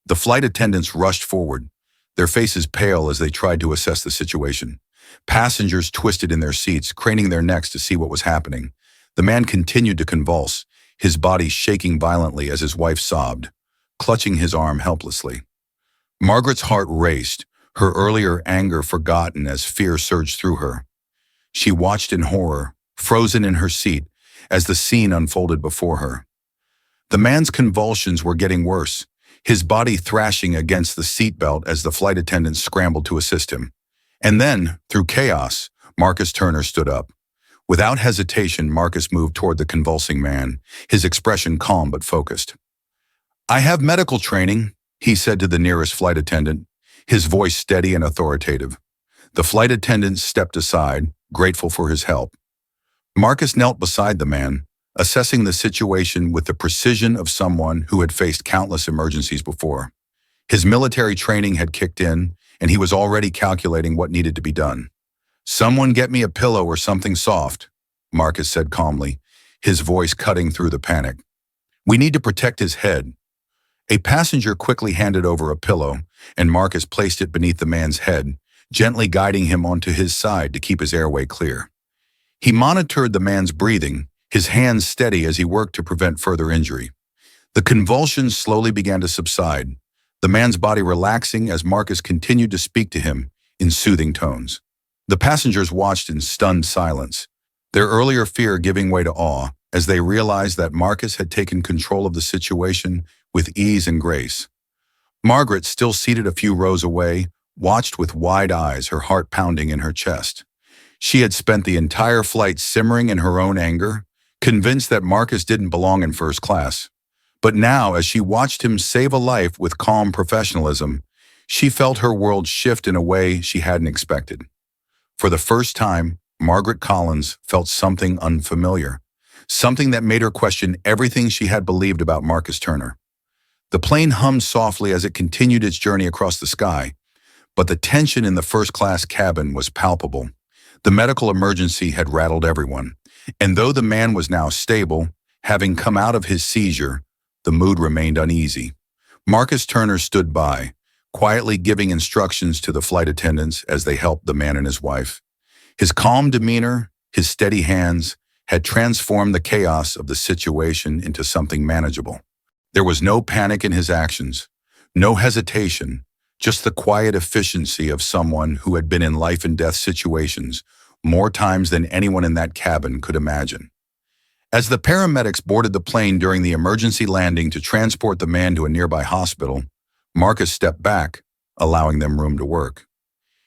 The flight attendants rushed forward, their faces pale as they tried to assess the situation. Passengers twisted in their seats, craning their necks to see what was happening. The man continued to convulse, his body shaking violently as his wife sobbed, clutching his arm helplessly. Margaret's heart raced, her earlier anger forgotten as fear surged through her. She watched in horror, frozen in her seat, as the scene unfolded before her. The man's convulsions were getting worse, his body thrashing against the seatbelt as the flight attendants scrambled to assist him. And then, through chaos, Marcus Turner stood up. Without hesitation, Marcus moved toward the convulsing man, his expression calm but focused. "I have medical training," he said to the nearest flight attendant, his voice steady and authoritative. The flight attendant stepped aside, grateful for his help. Marcus knelt beside the man, assessing the situation with the precision of someone who had faced countless emergencies before. His military training had kicked in, and he was already calculating what needed to be done. "Someone get me a pillow or something soft," Marcus said calmly, his voice cutting through the panic. "We need to protect his head." A passenger quickly handed over a pillow, and Marcus placed it beneath the man's head, gently guiding him onto his side to keep his airway clear. He monitored the man's breathing, his hands steady as he worked to prevent further injury. The convulsions slowly began to subside, the man's body relaxing as Marcus continued to speak to him in soothing tones. The passengers watched in stunned silence, their earlier fear giving way to awe as they realized that Marcus had taken control of the situation with ease and grace. Margaret, still seated a few rows away, watched with wide eyes, her heart pounding in her chest. She had spent the entire flight simmering in her own anger, convinced that Marcus didn't belong in first class. But now, as she watched him save a life with calm professionalism, she felt her world shift in a way she hadn't expected. For the first time, Margaret Collins felt something unfamiliar, something that made her question everything she had believed about Marcus Turner. The plane hummed softly as it continued its journey across the sky, but the tension in the first-class cabin was palpable. The medical emergency had rattled everyone, and though the man was now stable, having come out of his seizure, the mood remained uneasy. Marcus Turner stood by, quietly giving instructions to the flight attendants as they helped the man and his wife. His calm demeanor, his steady hands, had transformed the chaos of the situation into something manageable. There was no panic in his actions, no hesitation, just the quiet efficiency of someone who had been in life-and-death situations more times than anyone in that cabin could imagine. As the paramedics boarded the plane during the emergency landing to transport the man to a nearby hospital, Marcus stepped back, allowing them room to work.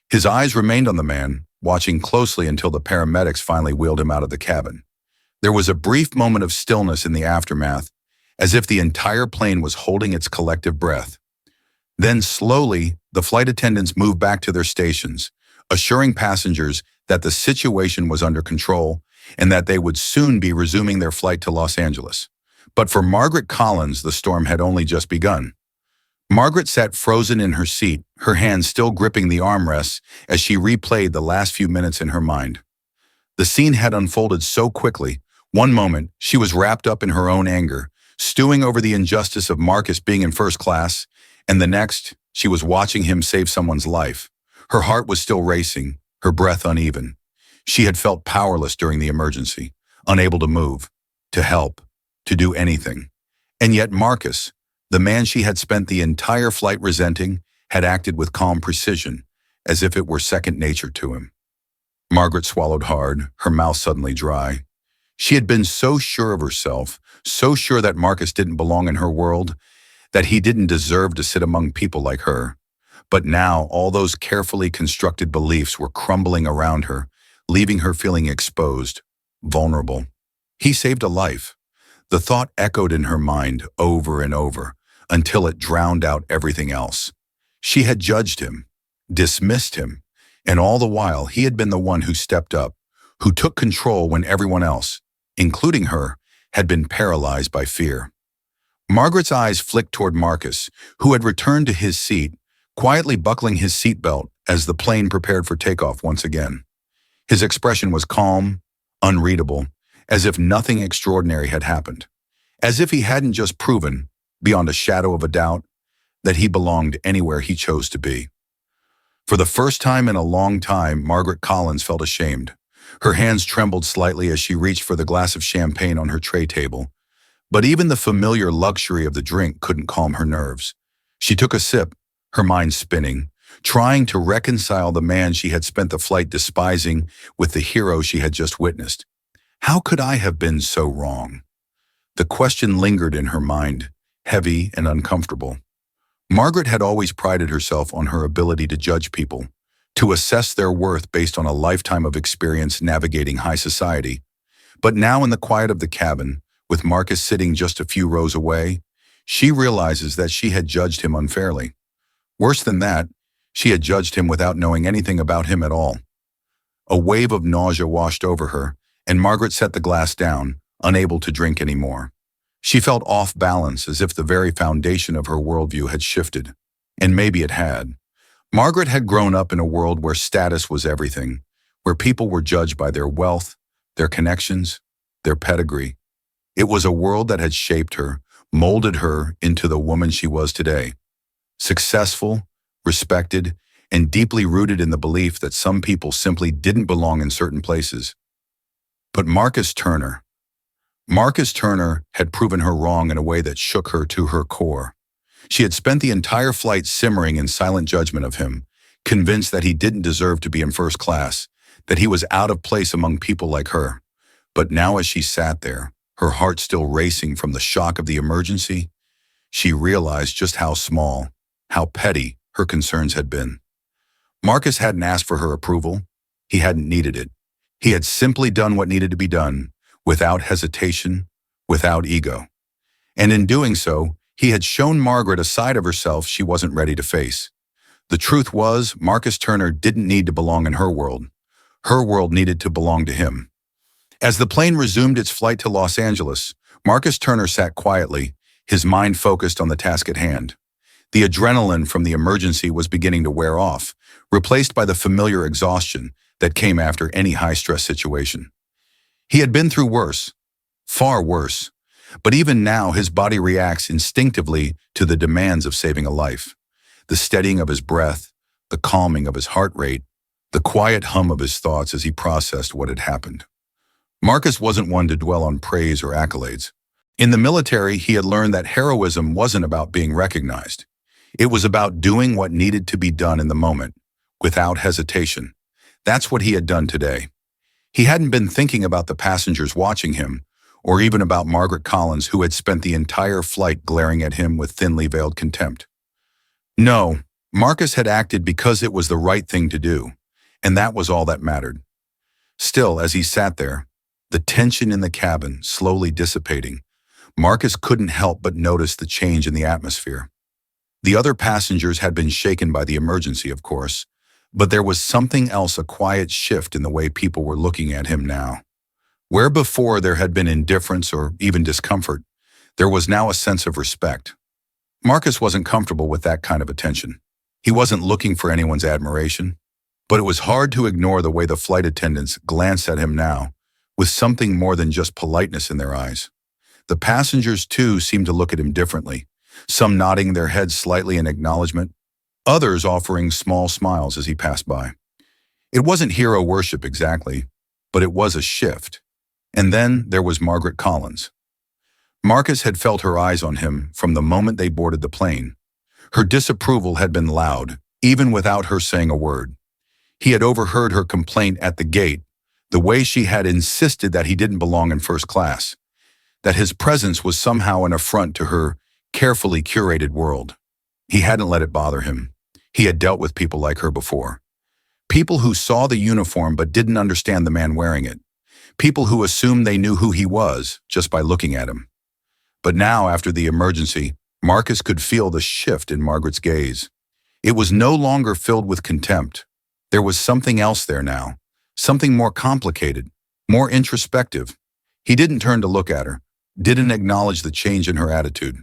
His eyes remained on the man, watching closely until the paramedics finally wheeled him out of the cabin. There was a brief moment of stillness in the aftermath, as if the entire plane was holding its collective breath. Then slowly, the flight attendants moved back to their stations, assuring passengers that the situation was under control and that they would soon be resuming their flight to Los Angeles. But for Margaret Collins, the storm had only just begun. Margaret sat frozen in her seat, her hands still gripping the armrests as she replayed the last few minutes in her mind. The scene had unfolded so quickly. One moment, she was wrapped up in her own anger, stewing over the injustice of Marcus being in first class, and the next, she was watching him save someone's life. Her heart was still racing, her breath uneven. She had felt powerless during the emergency, unable to move, to help, to do anything. And yet Marcus, the man she had spent the entire flight resenting, had acted with calm precision, as if it were second nature to him. Margaret swallowed hard, her mouth suddenly dry. She had been so sure of herself, so sure that Marcus didn't belong in her world, that he didn't deserve to sit among people like her. But now all those carefully constructed beliefs were crumbling around her, leaving her feeling exposed, vulnerable. He saved a life. The thought echoed in her mind over and over, until it drowned out everything else. She had judged him, dismissed him, and all the while he had been the one who stepped up, who took control when everyone else, including her, had been paralyzed by fear. Margaret's eyes flicked toward Marcus, who had returned to his seat, quietly buckling his seatbelt as the plane prepared for takeoff once again. His expression was calm, unreadable, as if nothing extraordinary had happened, as if he hadn't just proven, beyond a shadow of a doubt, that he belonged anywhere he chose to be. For the first time in a long time, Margaret Collins felt ashamed. Her hands trembled slightly as she reached for the glass of champagne on her tray table. But even the familiar luxury of the drink couldn't calm her nerves. She took a sip, her mind spinning, trying to reconcile the man she had spent the flight despising with the hero she had just witnessed. How could I have been so wrong? The question lingered in her mind, heavy and uncomfortable. Margaret had always prided herself on her ability to judge people, to assess their worth based on a lifetime of experience navigating high society. But now in the quiet of the cabin, with Marcus sitting just a few rows away, she realizes that she had judged him unfairly. Worse than that, she had judged him without knowing anything about him at all. A wave of nausea washed over her, and Margaret set the glass down, unable to drink anymore. She felt off balance, as if the very foundation of her worldview had shifted. And maybe it had. Margaret had grown up in a world where status was everything, where people were judged by their wealth, their connections, their pedigree. It was a world that had shaped her, molded her into the woman she was today. Successful, respected, and deeply rooted in the belief that some people simply didn't belong in certain places. But Marcus Turner had proven her wrong in a way that shook her to her core. She had spent the entire flight simmering in silent judgment of him, convinced that he didn't deserve to be in first class, that he was out of place among people like her. But now as she sat there, her heart still racing from the shock of the emergency, she realized just how small, how petty her concerns had been. Marcus hadn't asked for her approval. He hadn't needed it. He had simply done what needed to be done, without hesitation, without ego. And in doing so, he had shown Margaret a side of herself she wasn't ready to face. The truth was, Marcus Turner didn't need to belong in her world. Her world needed to belong to him. As the plane resumed its flight to Los Angeles, Marcus Turner sat quietly, his mind focused on the task at hand. The adrenaline from the emergency was beginning to wear off, replaced by the familiar exhaustion that came after any high-stress situation. He had been through worse, far worse, but even now his body reacts instinctively to the demands of saving a life. The steadying of his breath, the calming of his heart rate, the quiet hum of his thoughts as he processed what had happened. Marcus wasn't one to dwell on praise or accolades. In the military, he had learned that heroism wasn't about being recognized. It was about doing what needed to be done in the moment, without hesitation. That's what he had done today. He hadn't been thinking about the passengers watching him, or even about Margaret Collins, who had spent the entire flight glaring at him with thinly veiled contempt. No, Marcus had acted because it was the right thing to do, And that was all that mattered. Still, as he sat there, the tension in the cabin slowly dissipating, Marcus couldn't help but notice the change in the atmosphere. The other passengers had been shaken by the emergency, of course, but there was something else, a quiet shift in the way people were looking at him now. Where before there had been indifference or even discomfort, there was now a sense of respect. Marcus wasn't comfortable with that kind of attention. He wasn't looking for anyone's admiration, but it was hard to ignore the way the flight attendants glanced at him now, with something more than just politeness in their eyes. The passengers, too, seemed to look at him differently, some nodding their heads slightly in acknowledgement, others offering small smiles as he passed by. It wasn't hero worship exactly, but it was a shift. And then there was Margaret Collins. Marcus had felt her eyes on him from the moment they boarded the plane. Her disapproval had been loud, even without her saying a word. He had overheard her complaint at the gate, the way she had insisted that he didn't belong in first class, that his presence was somehow an affront to her carefully curated world. He hadn't let it bother him. He had dealt with people like her before. People who saw the uniform but didn't understand the man wearing it. People who assumed they knew who he was just by looking at him. But now, after the emergency, Marcus could feel the shift in Margaret's gaze. It was no longer filled with contempt. There was something else there now, something more complicated, more introspective. He didn't turn to look at her, didn't acknowledge the change in her attitude.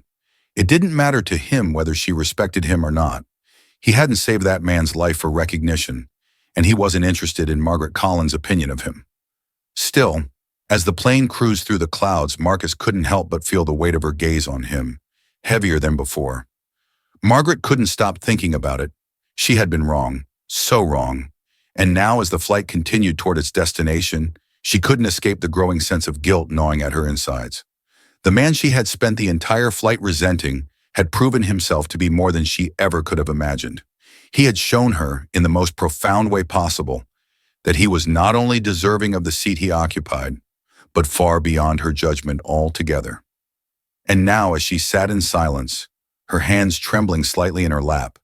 It didn't matter to him whether she respected him or not. He hadn't saved that man's life for recognition, and he wasn't interested in Margaret Collins' opinion of him. Still, as the plane cruised through the clouds, Marcus couldn't help but feel the weight of her gaze on him, heavier than before. Margaret couldn't stop thinking about it. She had been wrong, so wrong. And now, as the flight continued toward its destination, she couldn't escape the growing sense of guilt gnawing at her insides. The man she had spent the entire flight resenting had proven himself to be more than she ever could have imagined. He had shown her, in the most profound way possible, that he was not only deserving of the seat he occupied, but far beyond her judgment altogether. And now, as she sat in silence, her hands trembling slightly in her lap,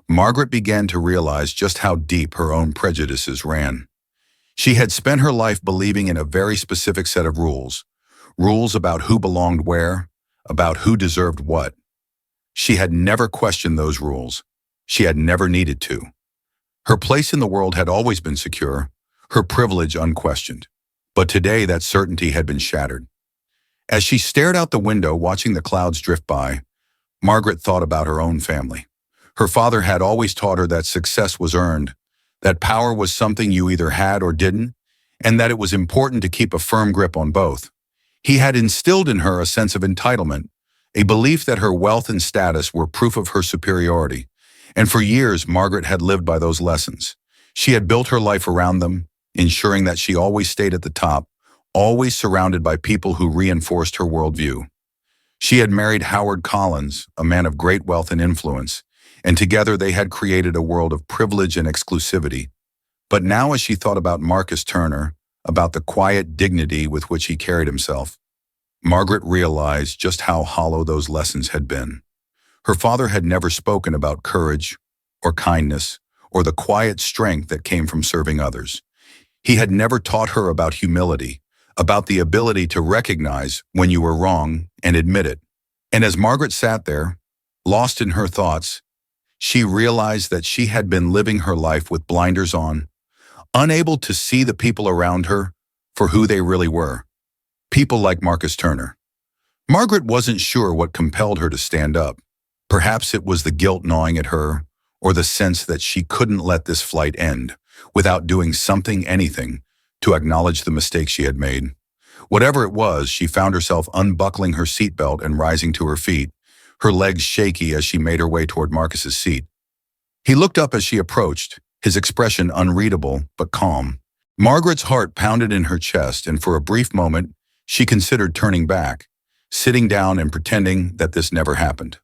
Margaret began to realize just how deep her own prejudices ran. She had spent her life believing in a very specific set of rules about who belonged where, about who deserved what. She had never questioned those rules. She had never needed to. Her place in the world had always been secure, her privilege unquestioned. But today that certainty had been shattered. As she stared out the window watching the clouds drift by, Margaret thought about her own family. Her father had always taught her that success was earned, that power was something you either had or didn't, and that it was important to keep a firm grip on both. He had instilled in her a sense of entitlement, a belief that her wealth and status were proof of her superiority. And for years, Margaret had lived by those lessons. She had built her life around them, ensuring that she always stayed at the top, always surrounded by people who reinforced her worldview. She had married Howard Collins, a man of great wealth and influence, and together they had created a world of privilege and exclusivity. But now, as she thought about Marcus Turner, about the quiet dignity with which he carried himself, Margaret realized just how hollow those lessons had been. Her father had never spoken about courage or kindness or the quiet strength that came from serving others. He had never taught her about humility, about the ability to recognize when you were wrong and admit it. And as Margaret sat there, lost in her thoughts, she realized that she had been living her life with blinders on, unable to see the people around her for who they really were. People like Marcus Turner. Margaret wasn't sure what compelled her to stand up. Perhaps it was the guilt gnawing at her, or the sense that she couldn't let this flight end without doing something, anything, to acknowledge the mistake she had made. Whatever it was, she found herself unbuckling her seatbelt and rising to her feet, her legs shaky as she made her way toward Marcus's seat. He looked up as she approached, his expression unreadable but calm. Margaret's heart pounded in her chest, and for a brief moment, she considered turning back, sitting down and pretending that this never happened.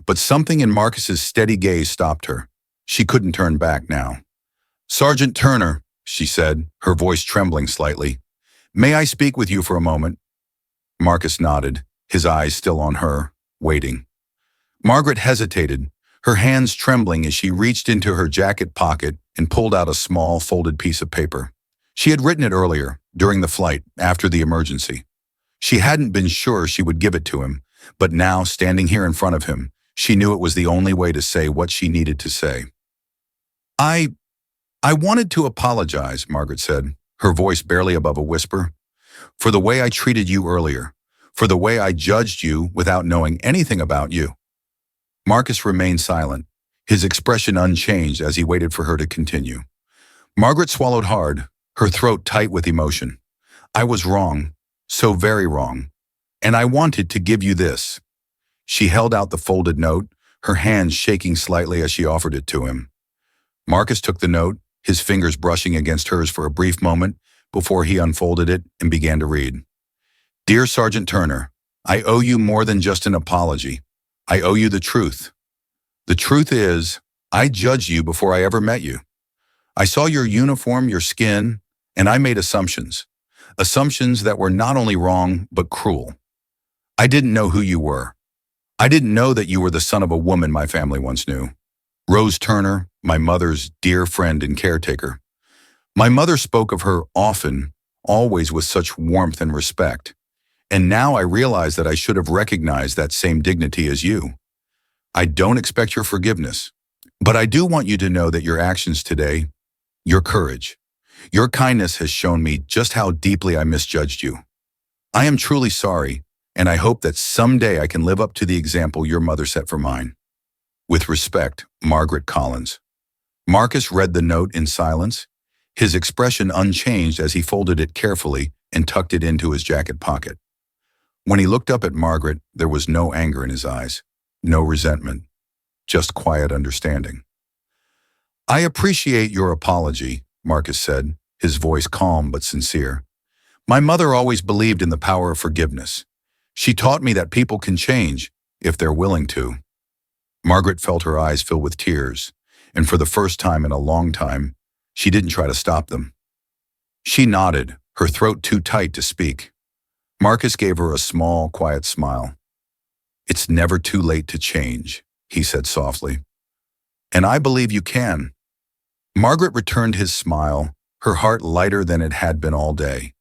But something in Marcus's steady gaze stopped her. She couldn't turn back now. "Sergeant Turner," she said, her voice trembling slightly, "may I speak with you for a moment?" Marcus nodded, his eyes still on her, waiting. Margaret hesitated, her hands trembling as she reached into her jacket pocket and pulled out a small, folded piece of paper. She had written it earlier, during the flight, after the emergency. She hadn't been sure she would give it to him, but now, standing here in front of him, she knew it was the only way to say what she needed to say. I wanted to apologize, Margaret said, her voice barely above a whisper, for the way I treated you earlier, for the way I judged you without knowing anything about you. Marcus remained silent, his expression unchanged as he waited for her to continue. Margaret swallowed hard, her throat tight with emotion. I was wrong, so very wrong, and I wanted to give you this. She held out the folded note, her hands shaking slightly as she offered it to him. Marcus took the note, his fingers brushing against hers for a brief moment before he unfolded it and began to read. Dear Sergeant Turner, I owe you more than just an apology. I owe you the truth. The truth is, I judged you before I ever met you. I saw your uniform, your skin, and I made assumptions. Assumptions that were not only wrong, but cruel. I didn't know who you were. I didn't know that you were the son of a woman my family once knew. Rose Turner, my mother's dear friend and caretaker. My mother spoke of her often, always with such warmth and respect. And now I realize that I should have recognized that same dignity as you. I don't expect your forgiveness, but I do want you to know that your actions today, your courage, your kindness has shown me just how deeply I misjudged you. I am truly sorry, and I hope that someday I can live up to the example your mother set for mine. With respect, Margaret Collins. Marcus read the note in silence, his expression unchanged as he folded it carefully and tucked it into his jacket pocket. When he looked up at Margaret, there was no anger in his eyes, no resentment, just quiet understanding. I appreciate your apology, Marcus said, his voice calm but sincere. My mother always believed in the power of forgiveness. She taught me that people can change if they're willing to. Margaret felt her eyes fill with tears, and for the first time in a long time, she didn't try to stop them. She nodded, her throat too tight to speak. Marcus gave her a small, quiet smile. It's never too late to change, he said softly. And I believe you can. Margaret returned his smile, her heart lighter than it had been all day.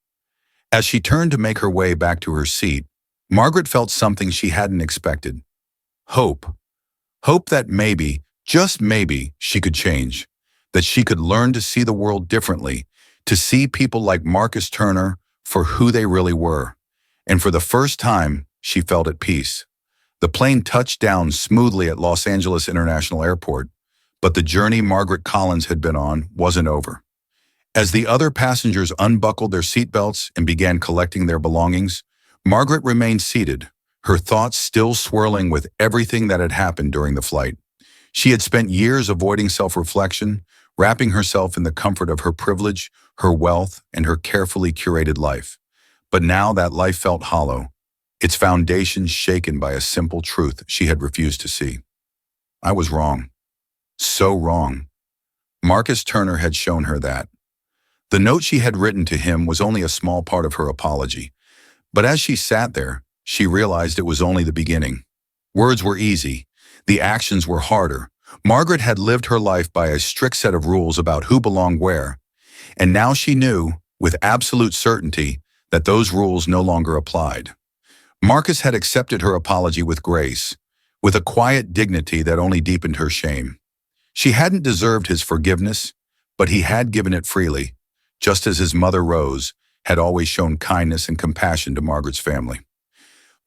As she turned to make her way back to her seat, Margaret felt something she hadn't expected. Hope. Hope that maybe, just maybe, she could change, that she could learn to see the world differently, to see people like Marcus Turner for who they really were. And for the first time, she felt at peace. The plane touched down smoothly at Los Angeles International Airport, but the journey Margaret Collins had been on wasn't over. As the other passengers unbuckled their seatbelts and began collecting their belongings, Margaret remained seated, her thoughts still swirling with everything that had happened during the flight. She had spent years avoiding self-reflection, wrapping herself in the comfort of her privilege, her wealth, and her carefully curated life. But now that life felt hollow, its foundations shaken by a simple truth she had refused to see. I was wrong. So wrong. Marcus Turner had shown her that. The note she had written to him was only a small part of her apology, but as she sat there, she realized it was only the beginning. Words were easy. The actions were harder. Margaret had lived her life by a strict set of rules about who belonged where, and now she knew, with absolute certainty, that those rules no longer applied. Marcus had accepted her apology with grace, with a quiet dignity that only deepened her shame. She hadn't deserved his forgiveness, but he had given it freely, just as his mother Rose had always shown kindness and compassion to Margaret's family.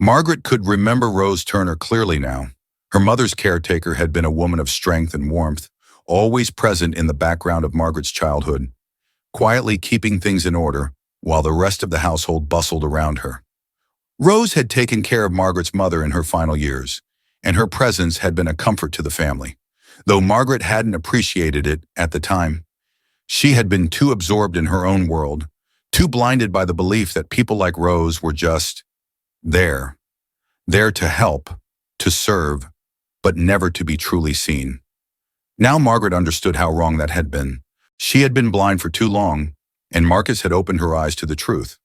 Margaret could remember Rose Turner clearly now. Her mother's caretaker had been a woman of strength and warmth, always present in the background of Margaret's childhood, quietly keeping things in order while the rest of the household bustled around her. Rose had taken care of Margaret's mother in her final years, and her presence had been a comfort to the family. Though Margaret hadn't appreciated it at the time, she had been too absorbed in her own world, too blinded by the belief that people like Rose were just there to help, to serve, but never to be truly seen. Now Margaret understood how wrong that had been. She had been blind for too long, and Marcus had opened her eyes to the truth.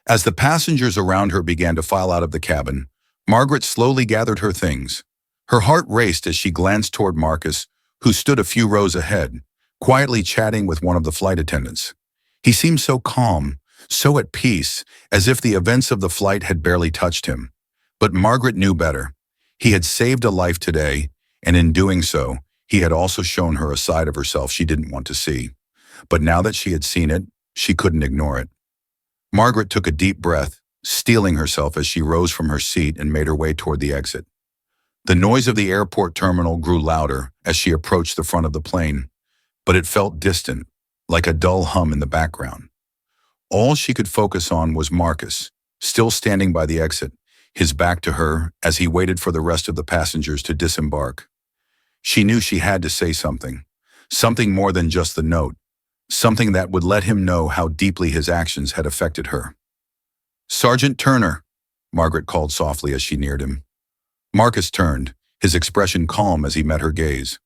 As the passengers around her began to file out of the cabin, Margaret slowly gathered her things. Her heart raced as she glanced toward Marcus, who stood a few rows ahead, quietly chatting with one of the flight attendants. He seemed so calm, so at peace, as if the events of the flight had barely touched him. But Margaret knew better. He had saved a life today, and in doing so, he had also shown her a side of herself she didn't want to see. But now that she had seen it, she couldn't ignore it. Margaret took a deep breath, steeling herself as she rose from her seat and made her way toward the exit. The noise of the airport terminal grew louder as she approached the front of the plane, but it felt distant, like a dull hum in the background. All she could focus on was Marcus, still standing by the exit, his back to her as he waited for the rest of the passengers to disembark. She knew she had to say something, something more than just the note, something that would let him know how deeply his actions had affected her. "Sergeant Turner," Margaret called softly as she neared him. Marcus turned, his expression calm as he met her gaze.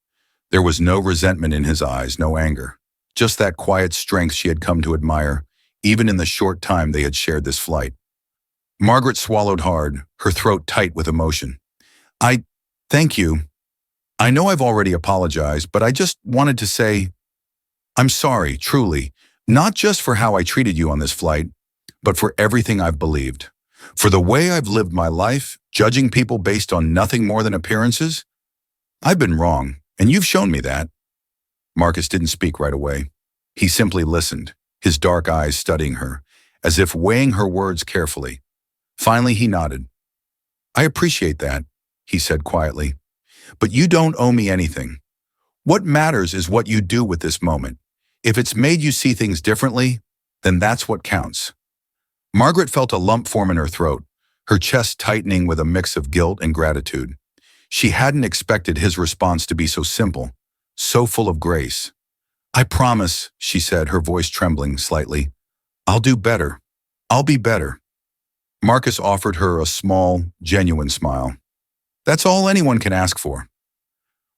There was no resentment in his eyes, no anger, just that quiet strength she had come to admire, even in the short time they had shared this flight. Margaret swallowed hard, her throat tight with emotion. Thank you. I know I've already apologized, but I just wanted to say, I'm sorry, truly, not just for how I treated you on this flight, but for everything I've believed. For the way I've lived my life, judging people based on nothing more than appearances. I've been wrong, and you've shown me that. Marcus didn't speak right away. He simply listened, his dark eyes studying her, as if weighing her words carefully. Finally, he nodded. "I appreciate that," he said quietly. "But you don't owe me anything. What matters is what you do with this moment. If it's made you see things differently, then that's what counts." Margaret felt a lump form in her throat, her chest tightening with a mix of guilt and gratitude. She hadn't expected his response to be so simple, so full of grace. "I promise," she said, her voice trembling slightly. "I'll do better. I'll be better." Marcus offered her a small, genuine smile. That's all anyone can ask for.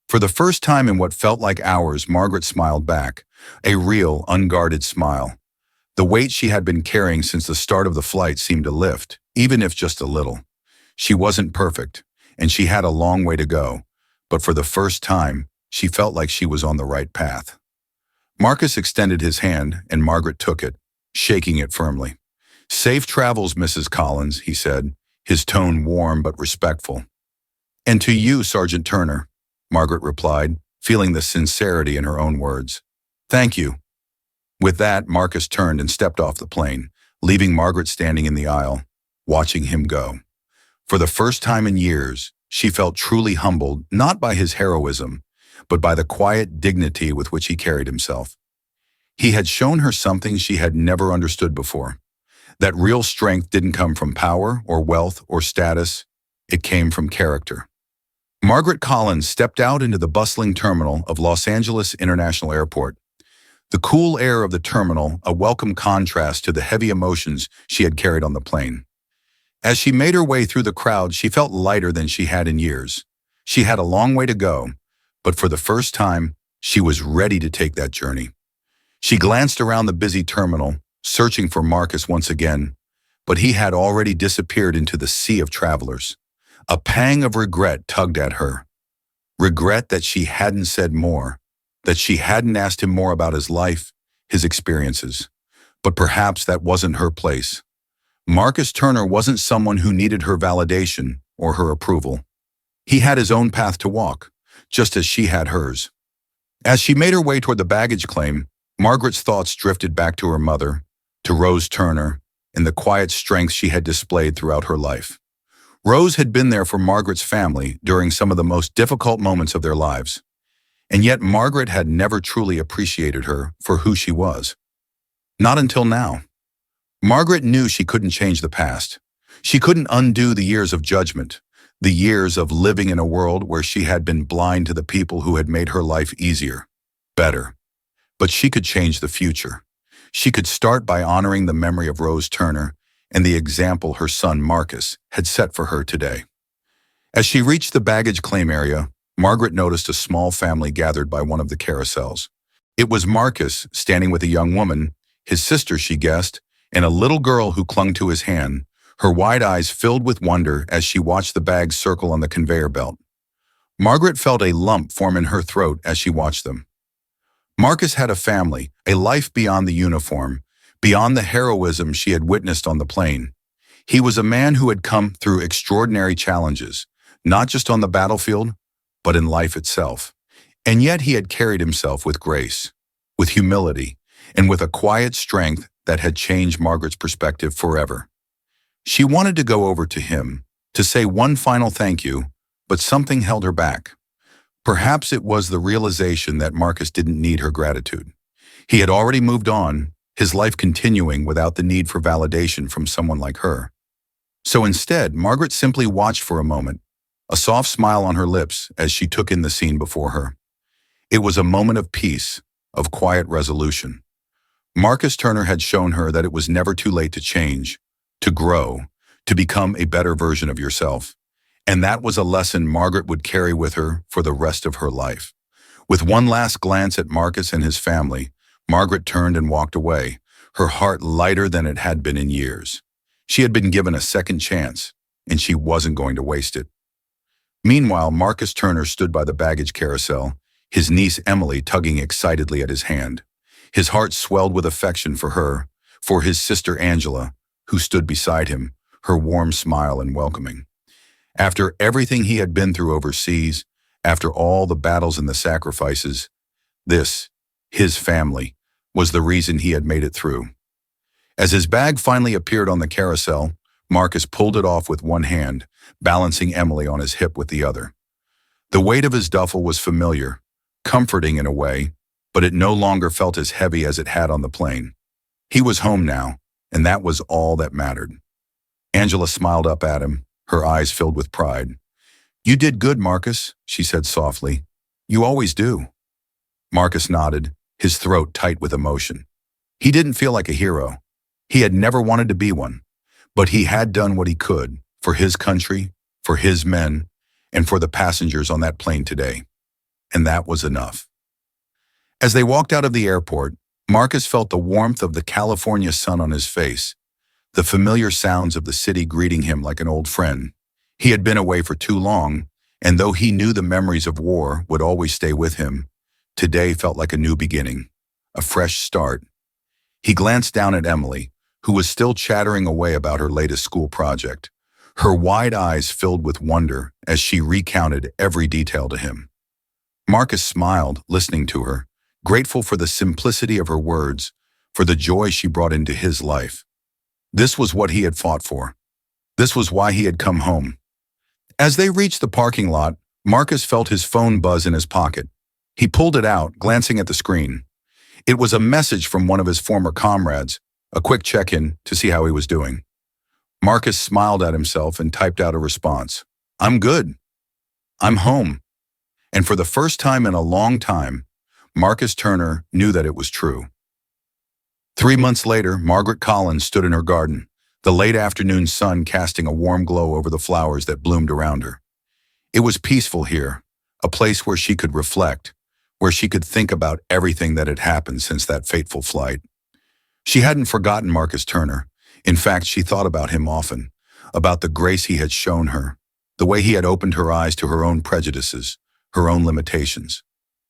For the first time in what felt like hours, Margaret smiled back, a real, unguarded smile. The weight she had been carrying since the start of the flight seemed to lift, even if just a little. She wasn't perfect, and she had a long way to go, but for the first time, she felt like she was on the right path. Marcus extended his hand, and Margaret took it, shaking it firmly. "Safe travels, Mrs. Collins," he said, his tone warm but respectful. "And to you, Sergeant Turner," Margaret replied, feeling the sincerity in her own words. "Thank you." With that, Marcus turned and stepped off the plane, leaving Margaret standing in the aisle, watching him go. For the first time in years, she felt truly humbled, not by his heroism, but by the quiet dignity with which he carried himself. He had shown her something she had never understood before. That real strength didn't come from power or wealth or status. It came from character. Margaret Collins stepped out into the bustling terminal of Los Angeles International Airport. The cool air of the terminal, a welcome contrast to the heavy emotions she had carried on the plane. As she made her way through the crowd, she felt lighter than she had in years. She had a long way to go, but for the first time, she was ready to take that journey. She glanced around the busy terminal, searching for Marcus once again, but he had already disappeared into the sea of travelers. A pang of regret tugged at her. Regret that she hadn't said more, that she hadn't asked him more about his life, his experiences. But perhaps that wasn't her place. Marcus Turner wasn't someone who needed her validation or her approval. He had his own path to walk, just as she had hers. As she made her way toward the baggage claim, Margaret's thoughts drifted back to her mother, to Rose Turner, and the quiet strength she had displayed throughout her life. Rose had been there for Margaret's family during some of the most difficult moments of their lives. And yet Margaret had never truly appreciated her for who she was. Not until now. Margaret knew she couldn't change the past. She couldn't undo the years of judgment, the years of living in a world where she had been blind to the people who had made her life easier, better. But she could change the future. She could start by honoring the memory of Rose Turner and the example her son Marcus had set for her today. As she reached the baggage claim area, Margaret noticed a small family gathered by one of the carousels. It was Marcus standing with a young woman, his sister she guessed, and a little girl who clung to his hand, her wide eyes filled with wonder as she watched the bags circle on the conveyor belt. Margaret felt a lump form in her throat as she watched them. Marcus had a family, a life beyond the uniform, beyond the heroism she had witnessed on the plane. He was a man who had come through extraordinary challenges, not just on the battlefield, but in life itself. And yet he had carried himself with grace, with humility, and with a quiet strength that had changed Margaret's perspective forever. She wanted to go over to him, to say one final thank you, but something held her back. Perhaps it was the realization that Marcus didn't need her gratitude. He had already moved on, his life continuing without the need for validation from someone like her. So instead, Margaret simply watched for a moment, a soft smile on her lips as she took in the scene before her. It was a moment of peace, of quiet resolution. Marcus Turner had shown her that it was never too late to change, to grow, to become a better version of yourself. And that was a lesson Margaret would carry with her for the rest of her life. With one last glance at Marcus and his family, Margaret turned and walked away, her heart lighter than it had been in years. She had been given a second chance, and she wasn't going to waste it. Meanwhile, Marcus Turner stood by the baggage carousel, his niece Emily tugging excitedly at his hand. His heart swelled with affection for her, for his sister Angela, who stood beside him, her warm smile and welcoming. After everything he had been through overseas, after all the battles and the sacrifices, this, his family, was the reason he had made it through. As his bag finally appeared on the carousel, Marcus pulled it off with one hand, balancing Emily on his hip with the other. The weight of his duffel was familiar, comforting in a way, but it no longer felt as heavy as it had on the plane. He was home now, and that was all that mattered. Angela smiled up at him, her eyes filled with pride. "You did good, Marcus," she said softly. "You always do." Marcus nodded, his throat tight with emotion. He didn't feel like a hero. He had never wanted to be one, but he had done what he could for his country, for his men, and for the passengers on that plane today. And that was enough. As they walked out of the airport, Marcus felt the warmth of the California sun on his face, the familiar sounds of the city greeting him like an old friend. He had been away for too long, and though he knew the memories of war would always stay with him, today felt like a new beginning, a fresh start. He glanced down at Emily, who was still chattering away about her latest school project, her wide eyes filled with wonder as she recounted every detail to him. Marcus smiled, listening to her, grateful for the simplicity of her words, for the joy she brought into his life. This was what he had fought for. This was why he had come home. As they reached the parking lot, Marcus felt his phone buzz in his pocket. He pulled it out, glancing at the screen. It was a message from one of his former comrades, a quick check-in to see how he was doing. Marcus smiled at himself and typed out a response. "I'm good. I'm home." And for the first time in a long time, Marcus Turner knew that it was true. 3 months later, Margaret Collins stood in her garden, the late afternoon sun casting a warm glow over the flowers that bloomed around her. It was peaceful here, a place where she could reflect, where she could think about everything that had happened since that fateful flight. She hadn't forgotten Marcus Turner. In fact, she thought about him often, about the grace he had shown her, the way he had opened her eyes to her own prejudices, her own limitations.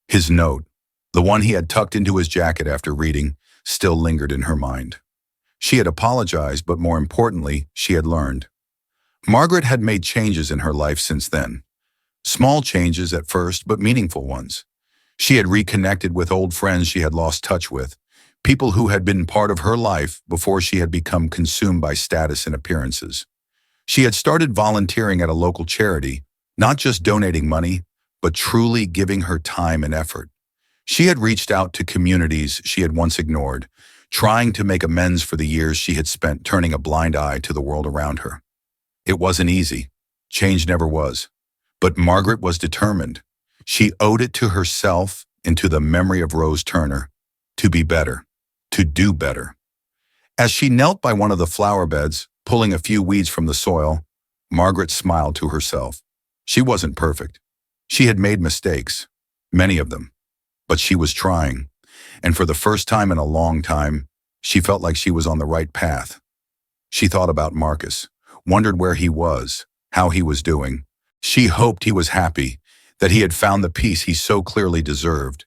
His note, the one he had tucked into his jacket after reading, still lingered in her mind. She had apologized, but more importantly, she had learned. Margaret had made changes in her life since then. Small changes at first, but meaningful ones. She had reconnected with old friends she had lost touch with, people who had been part of her life before she had become consumed by status and appearances. She had started volunteering at a local charity, not just donating money, but truly giving her time and effort. She had reached out to communities she had once ignored, trying to make amends for the years she had spent turning a blind eye to the world around her. It wasn't easy. Change never was. But Margaret was determined. She owed it to herself and to the memory of Rose Turner to be better, to do better. As she knelt by one of the flower beds, pulling a few weeds from the soil, Margaret smiled to herself. She wasn't perfect. She had made mistakes, many of them. But she was trying, and for the first time in a long time, she felt like she was on the right path. She thought about Marcus, wondered where he was, how he was doing. She hoped he was happy, that he had found the peace he so clearly deserved.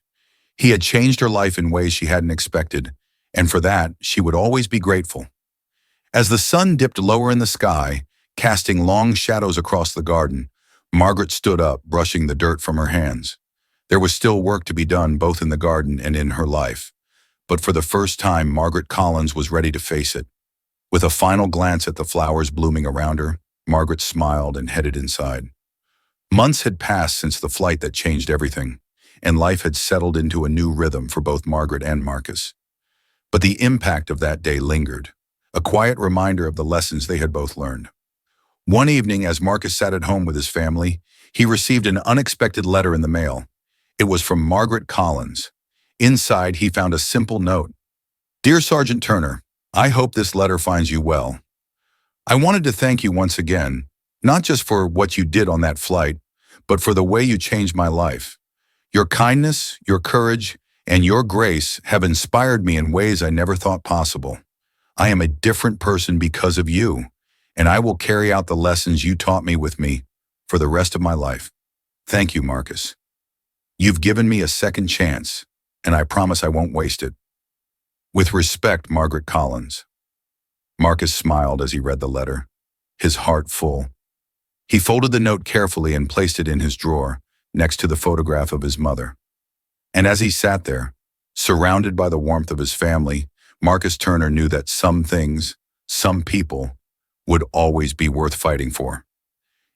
He had changed her life in ways she hadn't expected, and for that, she would always be grateful. As the sun dipped lower in the sky, casting long shadows across the garden, Margaret stood up, brushing the dirt from her hands. There was still work to be done both in the garden and in her life. But for the first time, Margaret Collins was ready to face it. With a final glance at the flowers blooming around her, Margaret smiled and headed inside. Months had passed since the flight that changed everything, and life had settled into a new rhythm for both Margaret and Marcus. But the impact of that day lingered, a quiet reminder of the lessons they had both learned. One evening, as Marcus sat at home with his family, he received an unexpected letter in the mail. It was from Margaret Collins. Inside, he found a simple note. "Dear Sergeant Turner, I hope this letter finds you well. I wanted to thank you once again, not just for what you did on that flight, but for the way you changed my life. Your kindness, your courage, and your grace have inspired me in ways I never thought possible. I am a different person because of you, and I will carry out the lessons you taught me with me for the rest of my life. Thank you, Marcus. You've given me a second chance, and I promise I won't waste it. With respect, Margaret Collins." Marcus smiled as he read the letter, his heart full. He folded the note carefully and placed it in his drawer, next to the photograph of his mother. And as he sat there, surrounded by the warmth of his family, Marcus Turner knew that some things, some people, would always be worth fighting for.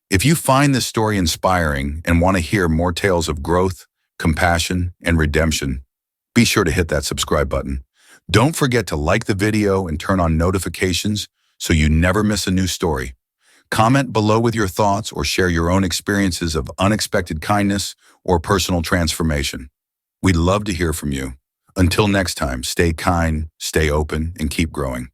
If you find this story inspiring and want to hear more tales of growth, compassion, and redemption, be sure to hit that subscribe button. Don't forget to like the video and turn on notifications so you never miss a new story. Comment below with your thoughts or share your own experiences of unexpected kindness or personal transformation. We'd love to hear from you. Until next time, stay kind, stay open, and keep growing.